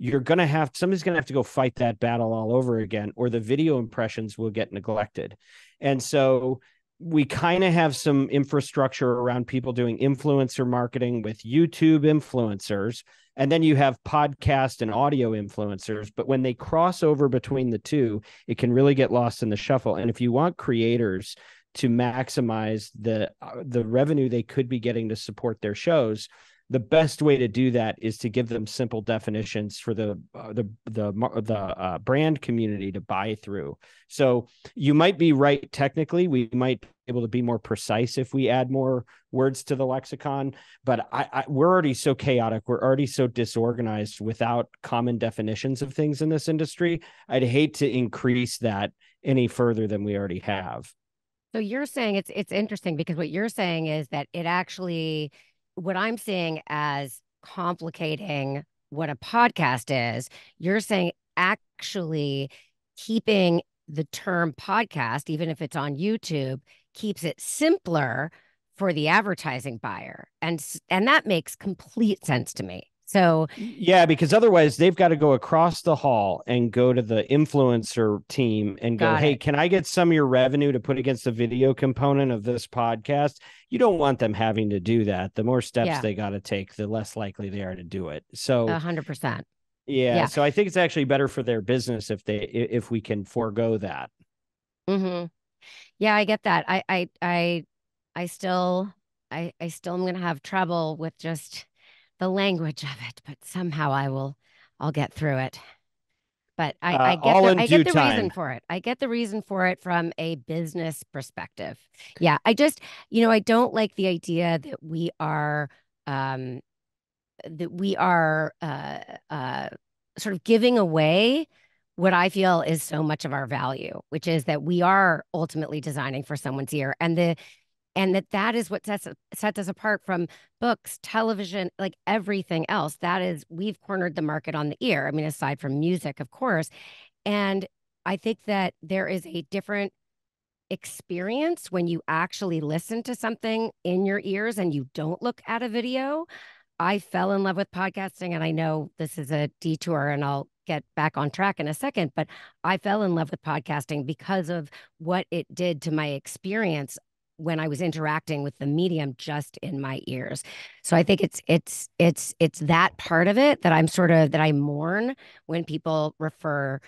somebody's going to have to go fight that battle all over again, or the video impressions will get neglected. And so we kind of have some infrastructure around people doing influencer marketing with YouTube influencers. And then you have podcast and audio influencers. But when they cross over between the two, it can really get lost in the shuffle. And if you want creators to maximize the revenue they could be getting to support their shows, the best way to do that is to give them simple definitions for the brand community to buy through. So you might be right. Technically, we might be able to be more precise if we add more words to the lexicon, but we're already so chaotic. We're already so disorganized without common definitions of things in this industry. I'd hate to increase that any further than we already have. So you're saying it's interesting because what you're saying is that it actually, what I'm seeing as complicating what a podcast is, you're saying actually keeping the term podcast, even if it's on YouTube, keeps it simpler for the advertising buyer. And that makes complete sense to me. So yeah, because otherwise they've got to go across the hall and go to the influencer team and go, hey, can I get some of your revenue to put against the video component of this podcast? You don't want them having to do that. The more steps they got to take, the less likely they are to do it. So 100%. Yeah. So I think it's actually better for their business if we can forego that. Mm-hmm. Yeah, I get that. I still am going to have trouble with just the language of it, but somehow I'll get through it. But I get the reason for it. I get the reason for it from a business perspective. Yeah. I just, I don't like the idea that we are sort of giving away what I feel is so much of our value, which is that we are ultimately designing for someone's ear, and that is what sets us apart from books, television, like everything else. That is, we've cornered the market on the ear. I mean, aside from music, of course. And I think that there is a different experience when you actually listen to something in your ears and you don't look at a video. I fell in love with podcasting, and I know this is a detour and I'll get back on track in a second, but I fell in love with podcasting because of what it did to my experience when I was interacting with the medium just in my ears. So I think it's that part of it that I mourn when people refer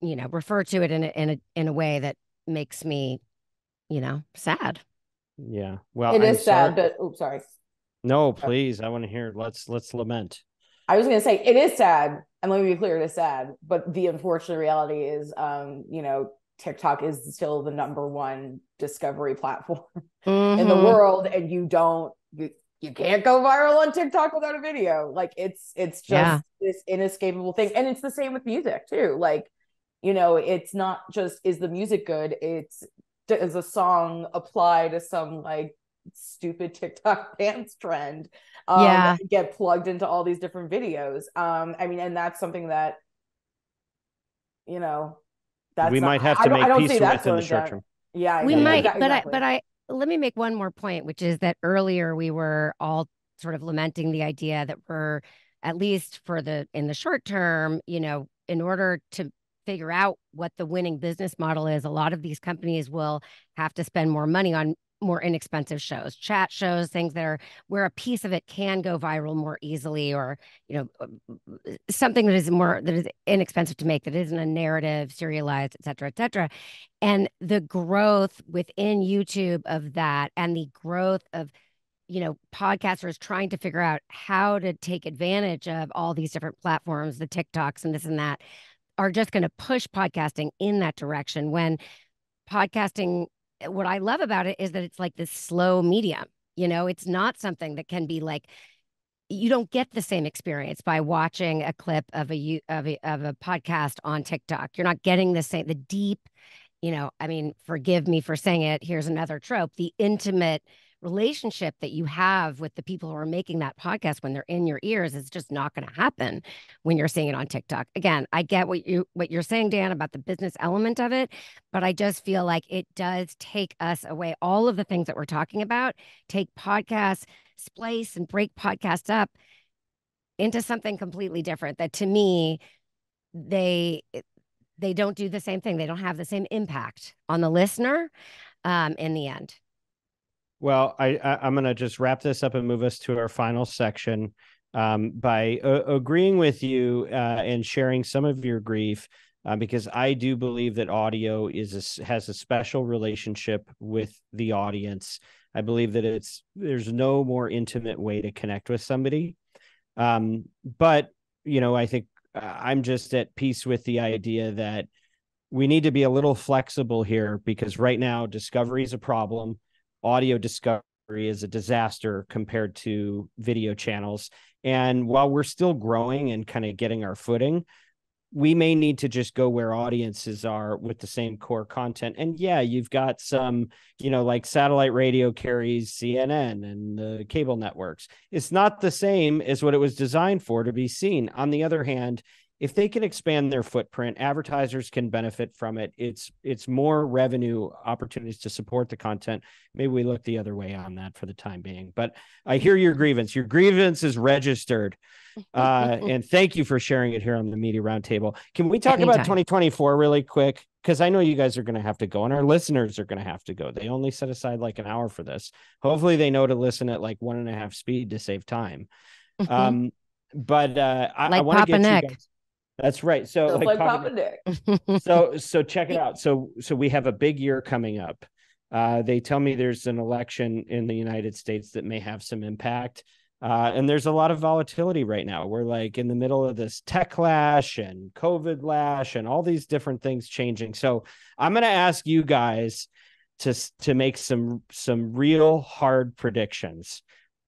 to it in a way that makes me, sad. Yeah. Well, it is sad, but oops, sorry. No, please. I want to hear it. Let's lament. I was going to say it is sad, and let me be clear, it is sad. But the unfortunate reality is, TikTok is still the number one discovery platform in the world, and you can't go viral on TikTok without a video. Like it's just this inescapable thing. And it's the same with music too. Like, it's not just, is the music good? It's, does a song apply to some like stupid TikTok dance trend? Get plugged into all these different videos. And that's something that, we might have to make peace with in the short term. Yeah, we might. Exactly. But let me make one more point, which is that earlier we were all sort of lamenting the idea that we're, at least in the short term, in order to figure out what the winning business model is, a lot of these companies will have to spend more money on more inexpensive shows, chat shows, things that are where a piece of it can go viral more easily, or something that is inexpensive to make, that isn't a narrative, serialized, et cetera, et cetera. And the growth within YouTube of that, and the growth of podcasters trying to figure out how to take advantage of all these different platforms, the TikToks and this and that, are just going to push podcasting in that direction. When podcasting, what I love about it is that it's like this slow medium. It's not something that can be like, you don't get the same experience by watching a clip of a podcast on TikTok. You're not getting the deep, forgive me for saying it, here's another trope, the intimate relationship that you have with the people who are making that podcast when they're in your ears is just not going to happen when you're seeing it on TikTok. Again, I get what you're saying, Dan, about the business element of it, but I just feel like it does take us away. All of the things that we're talking about take podcasts, splice and break podcasts up into something completely different, that to me, they don't do the same thing. They don't have the same impact on the listener in the end. Well, I'm going to just wrap this up and move us to our final section by agreeing with you and sharing some of your grief, because I do believe that audio has a special relationship with the audience. I believe that there's no more intimate way to connect with somebody. But, I think I'm just at peace with the idea that we need to be a little flexible here, because right now discovery is a problem. Audio discovery is a disaster compared to video channels. And while we're still growing and kind of getting our footing, we may need to just go where audiences are with the same core content. And yeah, you've got some, like satellite radio carries CNN and the cable networks. It's not the same as what it was designed for, to be seen. On the other hand, if they can expand their footprint, advertisers can benefit from it. It's more revenue opportunities to support the content. Maybe we look the other way on that for the time being. But I hear your grievance. Your grievance is registered. And thank you for sharing it here on the Media Roundtable. Can we talk about 2024 really quick? Because I know you guys are going to have to go, and our listeners are going to have to go. They only set aside like an hour for this. Hopefully they know to listen at like 1.5 speed to save time. I want to get Nick. you guys. That's right. So like Papa Nick. So check it out. So we have a big year coming up. They tell me there's an election in the United States that may have some impact. And there's a lot of volatility right now. We're like in the middle of this tech clash and COVID lash and all these different things changing. So I'm going to ask you guys to make some real hard predictions.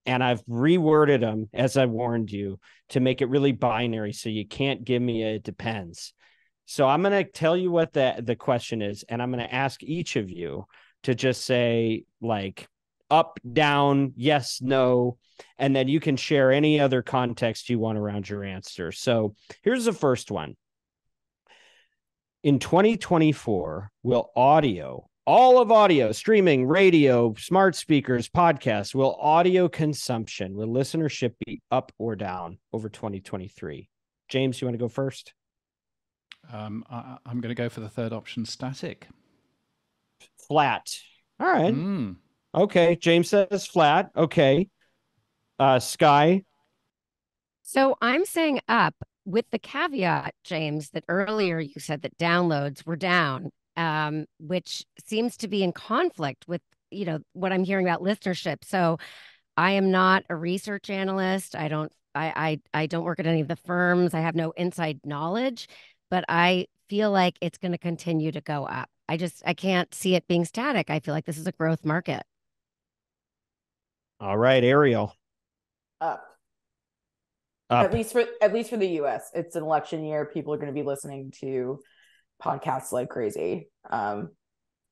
And I've reworded them, as I warned you, to make it really binary, so you can't give me a it depends. So I'm going to tell you what the question is, and I'm going to ask each of you to just say like up, down, yes, no, and then you can share any other context you want around your answer. So here's the first one. In 2024, will all of audio, streaming, radio, smart speakers, podcasts, will audio consumption, will listenership be up or down over 2023? James, you want to go first? I'm going to go for the third option, static. Flat. All right. Okay. James says flat. Okay. Skye. So I'm saying up, with the caveat, James, that earlier you said that downloads were down. Which seems to be in conflict with, what I'm hearing about listenership. So I am not a research analyst. I don't work at any of the firms. I have no inside knowledge, but I feel like it's going to continue to go up. I can't see it being static. I feel like this is a growth market. All right, Ariel. Up. Up. At least for the US. It's an election year. People are going to be listening to podcasts like crazy.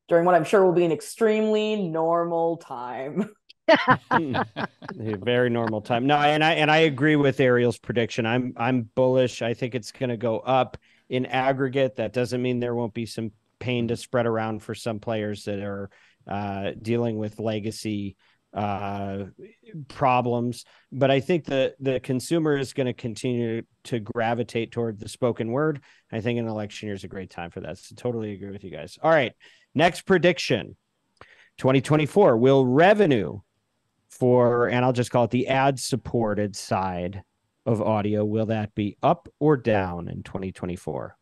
During what I'm sure will be an extremely normal time. A very normal time. No, and I agree with Ariel's prediction. I'm bullish. I think it's going to go up in aggregate. That doesn't mean there won't be some pain to spread around for some players that are dealing with legacy problems. But I think the consumer is going to continue to gravitate toward the spoken word. I think an election year is a great time for that. So totally agree with you guys. All right. Next prediction. 2024, will revenue for, and I'll just call it the ad-supported side of audio, will that be up or down in 2024?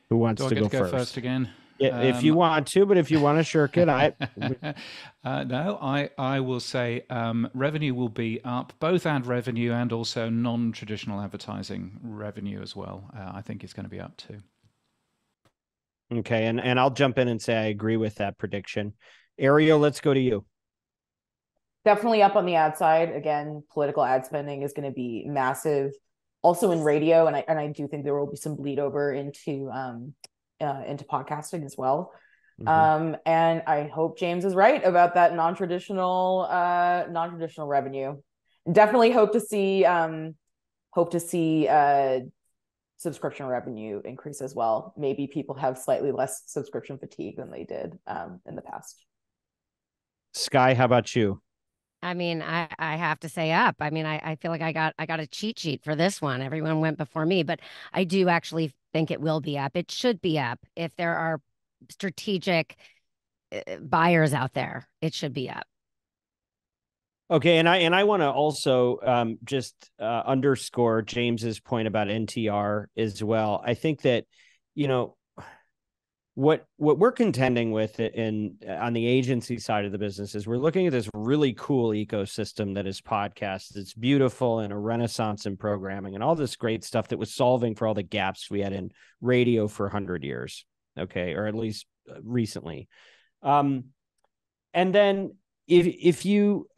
Who wants to go first again? Yeah, if you want to, but if you want to shirk it, no, I will say revenue will be up, both ad revenue and also non-traditional advertising revenue as well. I think it's going to be up too. Okay, and I'll jump in and say I agree with that prediction. Ariel, let's go to you. Definitely up on the ad side. Again, political ad spending is going to be massive. Also in radio, and I do think there will be some bleed over into podcasting as well. Mm-hmm. And I hope James is right about that non-traditional revenue. Definitely hope to see subscription revenue increase as well. Maybe people have slightly less subscription fatigue than they did in the past. Skye, how about you? I mean, I have to say up. I mean, I feel like I got a cheat sheet for this one. Everyone went before me, but I do actually think it will be up. It should be up. If there are strategic buyers out there, it should be up. Okay, and I want to also just underscore James's point about NTR as well. I think that, what we're contending with on the agency side of the business is we're looking at this really cool ecosystem that is podcasts. It's beautiful and a renaissance in programming and all this great stuff that was solving for all the gaps we had in radio for 100 years. Okay, or at least recently. And then if you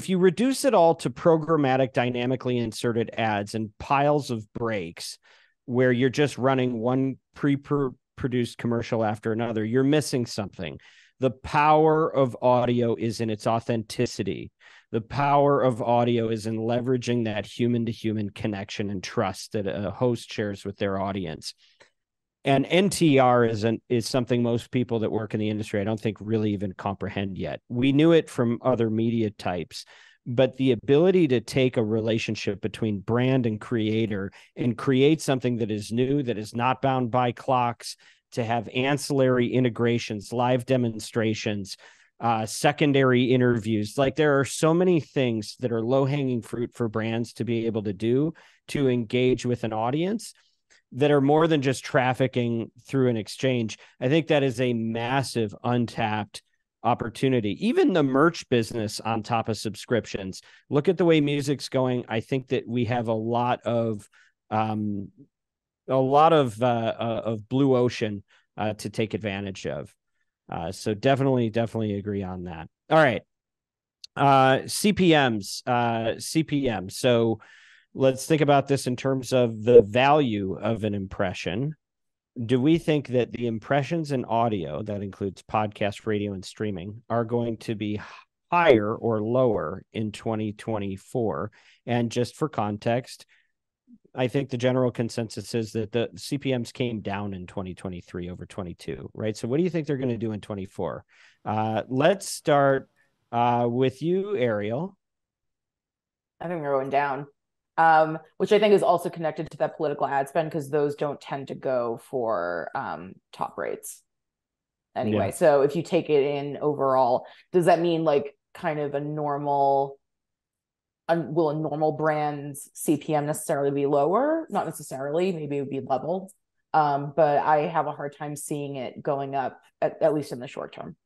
reduce it all to programmatic dynamically inserted ads and piles of breaks where you're just running one pre-produced commercial after another, you're missing something. The power of audio is in its authenticity. The power of audio is in leveraging that human-to-human connection and trust that a host shares with their audience. And NTR is something most people that work in the industry, I don't think, really even comprehend yet. We knew it from other media types, but the ability to take a relationship between brand and creator and create something that is new, that is not bound by clocks, to have ancillary integrations, live demonstrations, secondary interviews. Like, there are so many things that are low-hanging fruit for brands to be able to do to engage with an audience that are more than just trafficking through an exchange. I think that is a massive untapped opportunity. Even the merch business on top of subscriptions. Look at the way music's going. I think that we have a lot of blue ocean to take advantage of. So definitely agree on that. All right. CPM. So let's think about this in terms of the value of an impression. Do we think that the impressions in audio, that includes podcast, radio, and streaming, are going to be higher or lower in 2024? And just for context, I think the general consensus is that the CPMs came down in 2023 over 22, right? So what do you think they're going to do in 24? Let's start with you, Ariel. I think they're going down. Which I think is also connected to that political ad spend, because those don't tend to go for top rates anyway. Yeah. So if you take it in overall, does that mean like kind of will a normal brand's CPM necessarily be lower? Not necessarily. Maybe it would be level. But I have a hard time seeing it going up, at least in the short term.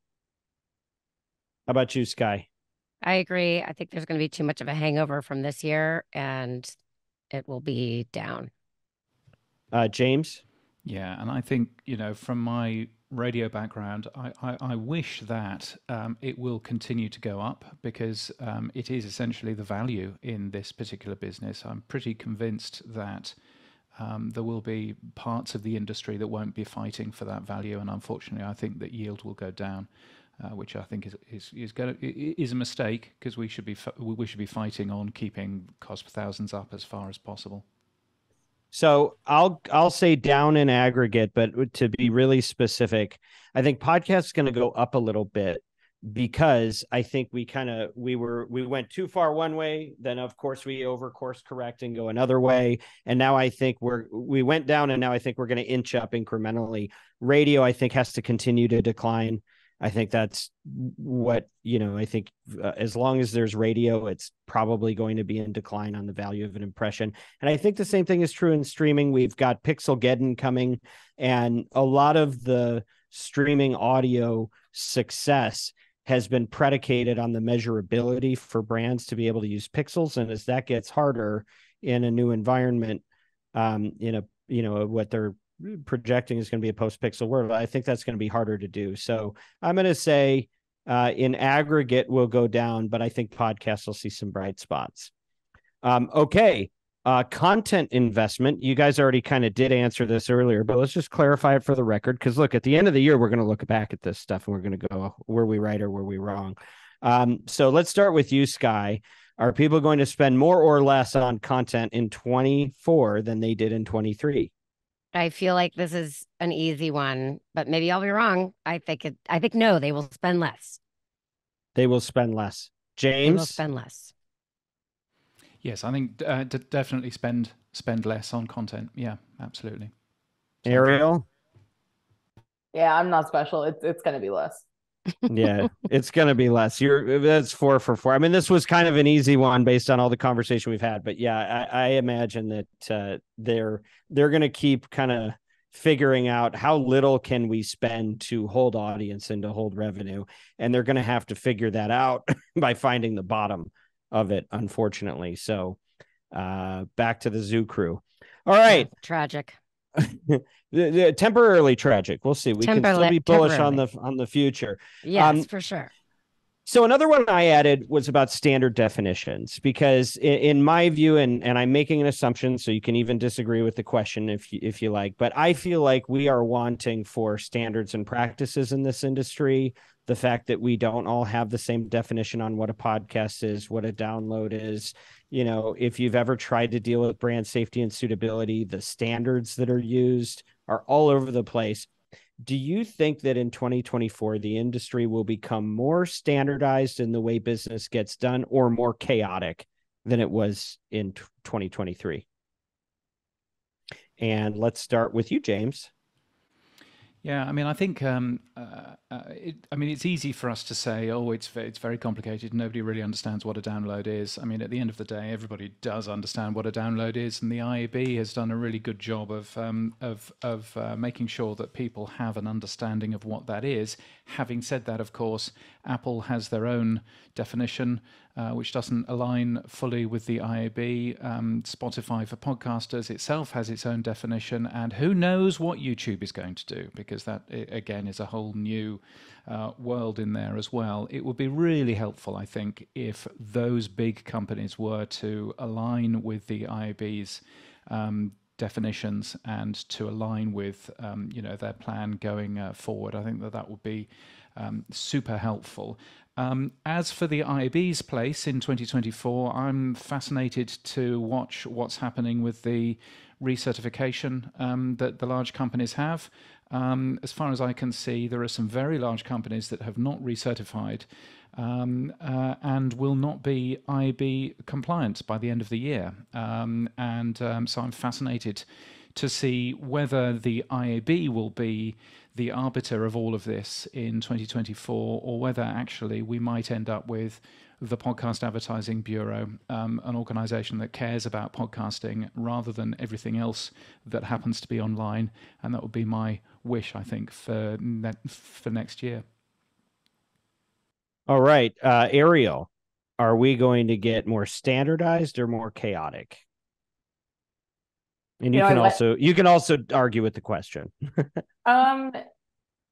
How about you, Skye? I agree. I think there's going to be too much of a hangover from this year, and it will be down. James? Yeah, and I think, from my radio background, I wish that it will continue to go up because it is essentially the value in this particular business. I'm pretty convinced that there will be parts of the industry that won't be fighting for that value, and unfortunately, I think that yield will go down, which I think is a mistake because we should be fighting on keeping cost per thousands up as far as possible. So I'll say down in aggregate, but to be really specific, I think podcast is going to go up a little bit because I think we went too far one way, then of course we over course correct and go another way, and now I think we went down, and now I think we're going to inch up incrementally. Radio, I think, has to continue to decline. I think that's what, I think as long as there's radio, it's probably going to be in decline on the value of an impression. And I think the same thing is true in streaming. We've got Pixelgeddon coming, and a lot of the streaming audio success has been predicated on the measurability for brands to be able to use pixels. And as that gets harder in a new environment, what they're projecting is going to be a post-pixel world, I think that's going to be harder to do. So I'm going to say in aggregate will go down, but I think podcasts will see some bright spots. Okay. Content investment. You guys already kind of did answer this earlier, but let's just clarify it for the record. Because look, at the end of the year, we're going to look back at this stuff and we're going to go, were we right or were we wrong? So let's start with you, Skye. Are people going to spend more or less on content in 24 than they did in 23? I feel like this is an easy one, but maybe I'll be wrong. I think no, they will spend less. They will spend less. James? They will spend less. Yes, I think definitely spend less on content. Yeah, absolutely. Ariel? Yeah, I'm not special. It's going to be less. Yeah, it's going to be less. That's 4 for 4. I mean, this was kind of an easy one based on all the conversation we've had, but yeah, I imagine that they're going to keep kind of figuring out how little can we spend to hold audience and to hold revenue. And they're going to have to figure that out by finding the bottom of it, unfortunately. So back to the zoo crew. All right. Yeah, tragic. Temporarily tragic. We'll see. We can still be bullish on the future. Yes, for sure. So another one I added was about standard definitions, because in my view, and I'm making an assumption, so you can even disagree with the question if you like, but I feel like we are wanting for standards and practices in this industry. The fact that we don't all have the same definition on what a podcast is, what a download is. If you've ever tried to deal with brand safety and suitability, the standards that are used are all over the place. Do you think that in 2024, the industry will become more standardized in the way business gets done, or more chaotic than it was in 2023? And let's start with you, James. Yeah, I mean, I think it's easy for us to say, oh, it's very complicated. Nobody really understands what a download is. I mean, at the end of the day, everybody does understand what a download is, and the IAB has done a really good job of making sure that people have an understanding of what that is. Having said that, of course, Apple has their own definition, which doesn't align fully with the IAB. Spotify for podcasters itself has its own definition, and who knows what YouTube is going to do, because that, again, is a whole new world in there as well. It would be really helpful, I think, if those big companies were to align with the IAB's definitions and to align with their plan going forward. I think that would be super helpful. As for the IAB's place in 2024, I'm fascinated to watch what's happening with the recertification that the large companies have. As far as I can see, there are some very large companies that have not recertified and will not be IAB compliant by the end of the year. So I'm fascinated to see whether the IAB will be the arbiter of all of this in 2024, or whether actually we might end up with the Podcast Advertising Bureau, an organization that cares about podcasting rather than everything else that happens to be online. And that would be my wish, I think, for next year. All right. Ariel, are we going to get more standardized or more chaotic And you can also argue with the question.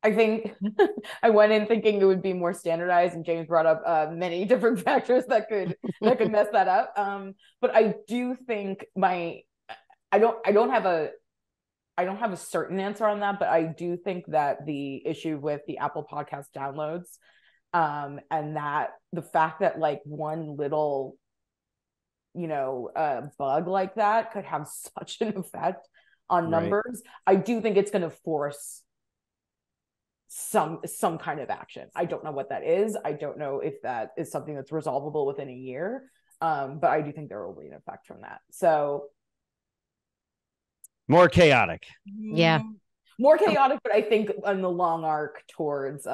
I think I went in thinking it would be more standardized, and James brought up many different factors that could mess that up. But I do think I don't have a certain answer on that, but I do think that the issue with the Apple Podcast downloads, and that the fact that like one little bug like that could have such an effect on numbers. I do think it's going to force some kind of action. I don't know what that is. I don't know if that is something that's resolvable within a year. But I do think there will be an effect from that. So more chaotic. Yeah. More chaotic, but I think on the long arc towards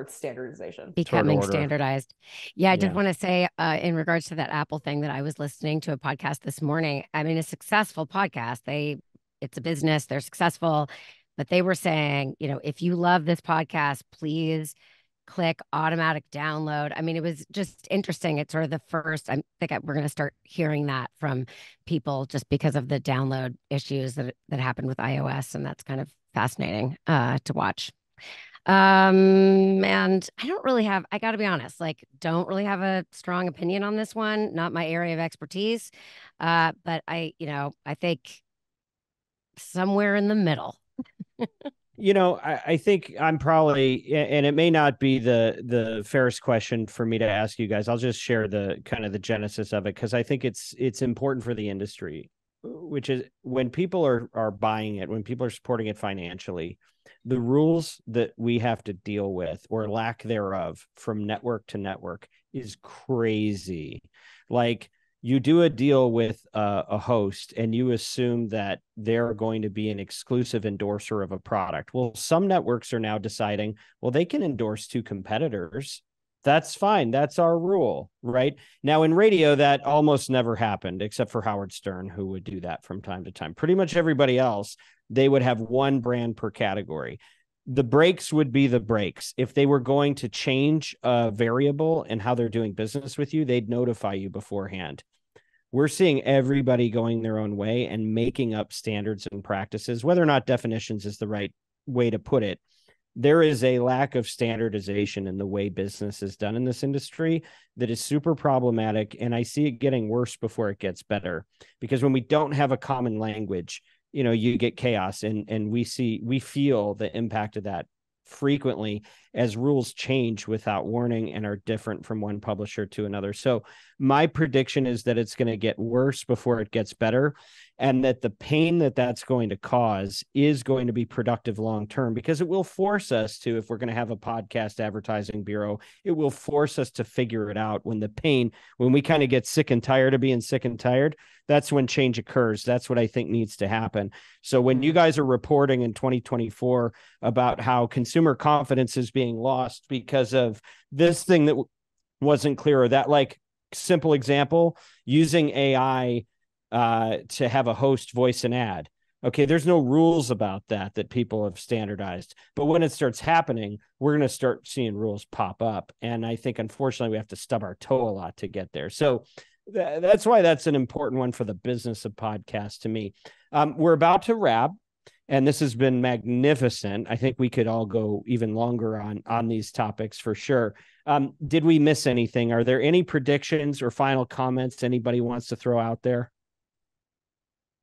standardization, becoming standardized. Yeah, I did want to say in regards to that Apple thing that I was listening to a podcast this morning. I mean, a successful podcast, it's a business, they're successful, but they were saying, if you love this podcast, please click automatic download. I mean, it was just interesting. It's sort of the first, I think we're going to start hearing that from people just because of the download issues that happened with iOS. And that's kind of fascinating to watch. And I don't really have, I got to be honest, don't really have a strong opinion on this one. Not my area of expertise. But I think somewhere in the middle. I think I'm probably, and it may not be the fairest question for me to ask you guys. I'll just share the kind of the genesis of it, because I think it's important for the industry, which is when people are buying it, when people are supporting it financially, the rules that we have to deal with, or lack thereof, from network to network is crazy. Like, you do a deal with a host and you assume that they're going to be an exclusive endorser of a product. Well, some networks are now deciding, well, they can endorse two competitors. That's fine. That's our rule, right? Now in radio, that almost never happened, except for Howard Stern, who would do that from time to time. Pretty much everybody else, they would have one brand per category. The breaks would be the breaks. If they were going to change a variable in how they're doing business with you, they'd notify you beforehand. We're seeing everybody going their own way and making up standards and practices, whether or not definitions is the right way to put it. There is a lack of standardization in the way business is done in this industry that is super problematic. And I see it getting worse before it gets better, because when we don't have a common language, you get chaos, and we feel the impact of that frequently as rules change without warning and are different from one publisher to another. So my prediction is that it's going to get worse before it gets better, and that the pain that that's going to cause is going to be productive long term, because it will force us to, if we're going to have a podcast advertising bureau, it will force us to figure it out. When we kind of get sick and tired of being sick and tired, that's when change occurs. That's what I think needs to happen. So when you guys are reporting in 2024 about how consumer confidence is being lost because of this thing that wasn't clear, or that, like, simple example, using AI to have a host voice an ad. Okay, there's no rules about that people have standardized. But when it starts happening, we're going to start seeing rules pop up. And I think, unfortunately, we have to stub our toe a lot to get there. So that's why that's an important one for the business of podcasts to me. We're about to wrap, and this has been magnificent. I think we could all go even longer on these topics for sure. Did we miss anything? Are there any predictions or final comments anybody wants to throw out there?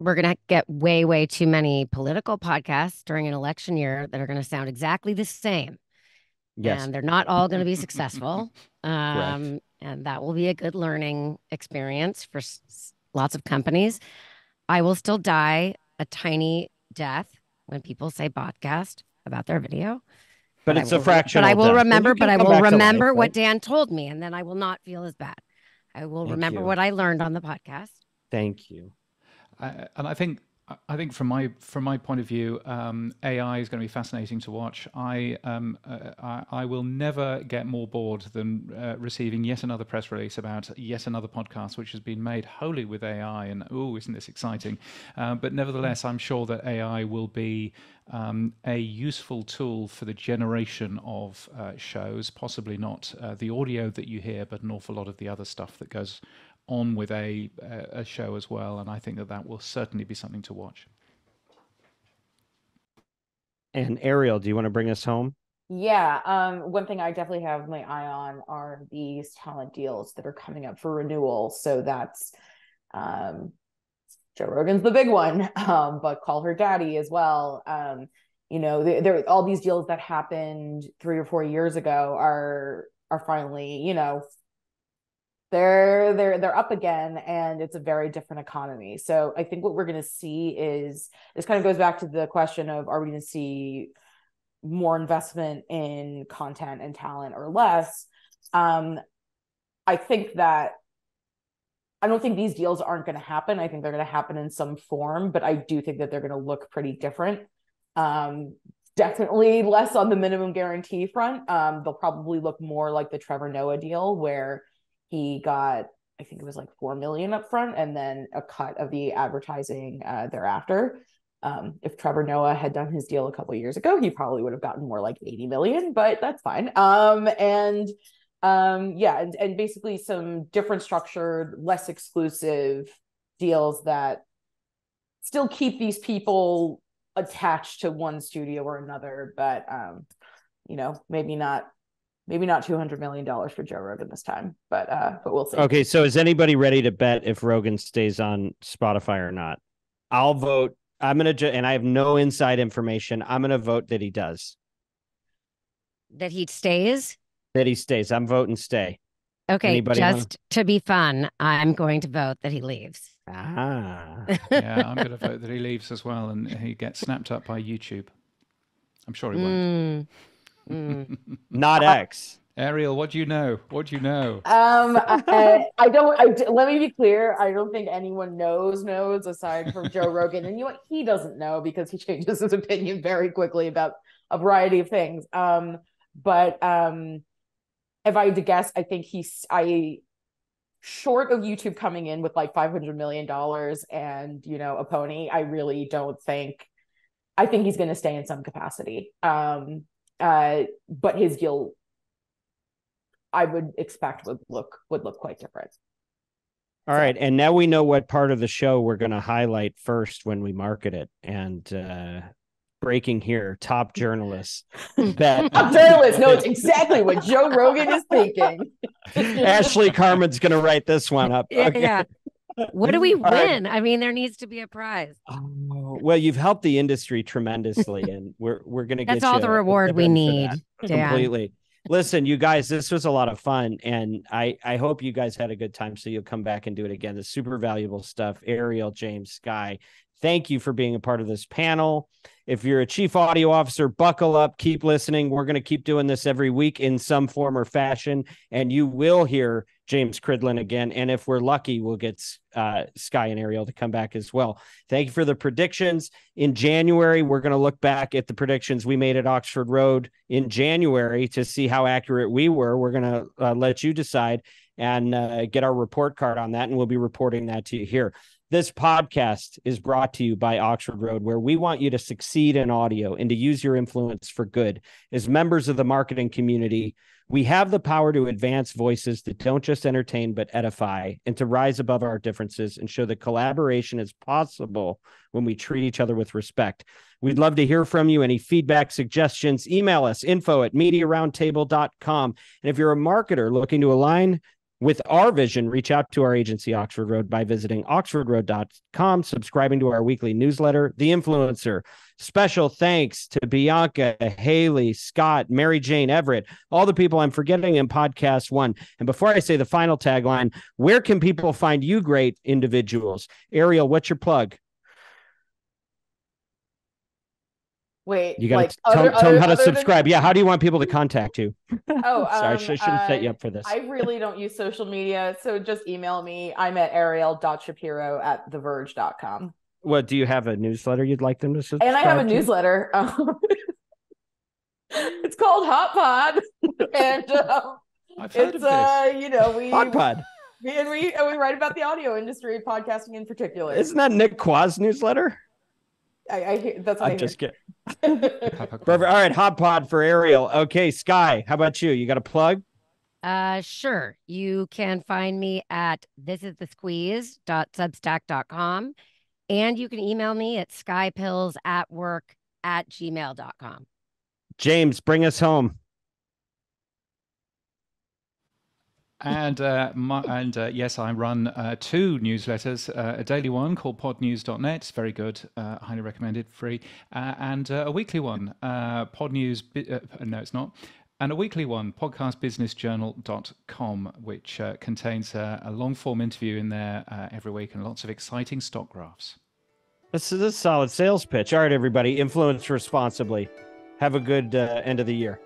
We're going to get way, way too many political podcasts during an election year that are going to sound exactly the same. Yes. And they're not all going to be successful. And that will be a good learning experience for lots of companies. I will still die a tiny death when people say podcast about their video. But it's a fractional death. But I will remember life, what Dan told me, and then I will not feel as bad. I will remember what I learned on the podcast. Thank you. And I think from my point of view, AI is going to be fascinating to watch. I will never get more bored than receiving yet another press release about yet another podcast which has been made wholly with AI. And isn't this exciting? But nevertheless, I'm sure that AI will be a useful tool for the generation of shows. Possibly not the audio that you hear, but an awful lot of the other stuff that goes on with a show as well, and I think that will certainly be something to watch. And Ariel, do you want to bring us home? Yeah. One thing I definitely have my eye on are these talent deals that are coming up for renewal. So that's Joe Rogan's the big one, but Call Her Daddy as well. There all these deals that happened 3 or 4 years ago are finally, they're up again, and it's a very different economy. So I think what we're going to see is, this kind of goes back to the question of, are we going to see more investment in content and talent or less? I think that I don't think these deals aren't going to happen. I think they're going to happen in some form, but I do think that they're going to look pretty different. Definitely less on the minimum guarantee front. They'll probably look more like the Trevor Noah deal, where he got, I think it was like $4 million up front and then a cut of the advertising thereafter. If Trevor Noah had done his deal a couple of years ago, he probably would have gotten more like 80 million, but that's fine. And basically some different structured, less exclusive deals that still keep these people attached to one studio or another, but maybe not $200 million for Joe Rogan this time, but we'll see. Okay, so is anybody ready to bet if Rogan stays on Spotify or not? I'll vote. I'm gonna and I have no inside information. I'm gonna vote that he does. That he stays? That he stays. I'm voting stay. Okay, Anybody to be fun, I'm going to vote that he leaves. Ah. Yeah, I'm going to vote that he leaves as well, and he gets snapped up by YouTube. I'm sure he won't. Not X. Ariel, what do you know? Let me be clear. I don't think anyone knows aside from Joe Rogan. And he doesn't know, because he changes his opinion very quickly about a variety of things. But if I had to guess, I think short of YouTube coming in with like $500 million and, a pony, I really don't think, I think he's going to stay in some capacity. But his deal, I would expect would look quite different. All right. And now we know what part of the show we're going to highlight first when we market it. And breaking here, top journalists. Top journalists knows exactly what Joe Rogan is thinking. Ashley Carmen's going to write this one up. Okay. Yeah. What do we win? Right. I mean, there needs to be a prize. Oh, well, you've helped the industry tremendously, and we're going to get that's all the reward we need. Completely. Listen, you guys, this was a lot of fun, and I hope you guys had a good time, so you'll come back and do it again. It's super valuable stuff. Ariel, James, Skye, thank you for being a part of this panel. If you're a chief audio officer, buckle up, keep listening. We're going to keep doing this every week in some form or fashion, and you will hear James Cridland again. And if we're lucky, we'll get Skye and Ariel to come back as well. Thank you for the predictions. In January, we're going to look back at the predictions we made at Oxford Road in January to see how accurate we were. We're going to let you decide and get our report card on that, and we'll be reporting that to you here. This podcast is brought to you by Oxford Road, where we want you to succeed in audio and to use your influence for good. As members of the marketing community, we have the power to advance voices that don't just entertain, but edify, and to rise above our differences and show that collaboration is possible when we treat each other with respect. We'd love to hear from you. Any feedback, suggestions, email us, info@mediaroundtable.com. And if you're a marketer looking to align with our vision, reach out to our agency, Oxford Road, by visiting oxfordroad.com, subscribing to our weekly newsletter, The Influencer. Special thanks to Bianca, Haley, Scott, Mary Jane, Everett, all the people I'm forgetting in podcast one. And before I say the final tagline, where can people find you great individuals? Ariel, what's your plug? Wait, you got to tell them how to subscribe. Yeah, how do you want people to contact you? Oh, sorry, I should have set you up for this. I really don't use social media, so just email me. I'm at ariel.shapiro@theverge.com. What, do you have a newsletter you'd like them to subscribe And I have a to? newsletter. It's called Hot Pod, and I've heard of this. Hot Pod. And we write about the audio industry, podcasting in particular. Isn't that Nick Quah's newsletter? That's what I'm just kidding. Perfect. All right, Hot Pod for Ariel. Okay, Skye, how about you? You got a plug? Sure. You can find me at thisisthesqueeze.substack.com, and you can email me at skypillsatwork@gmail.com. James, bring us home. And yes, I run 2 newsletters, a daily one called podnews.net. It's very good, highly recommended, free, and a weekly one, podnews. No, it's not. And a weekly one, podcastbusinessjournal.com, which contains a long form interview in there every week and lots of exciting stock graphs. This is a solid sales pitch. All right, everybody, influence responsibly. Have a good end of the year.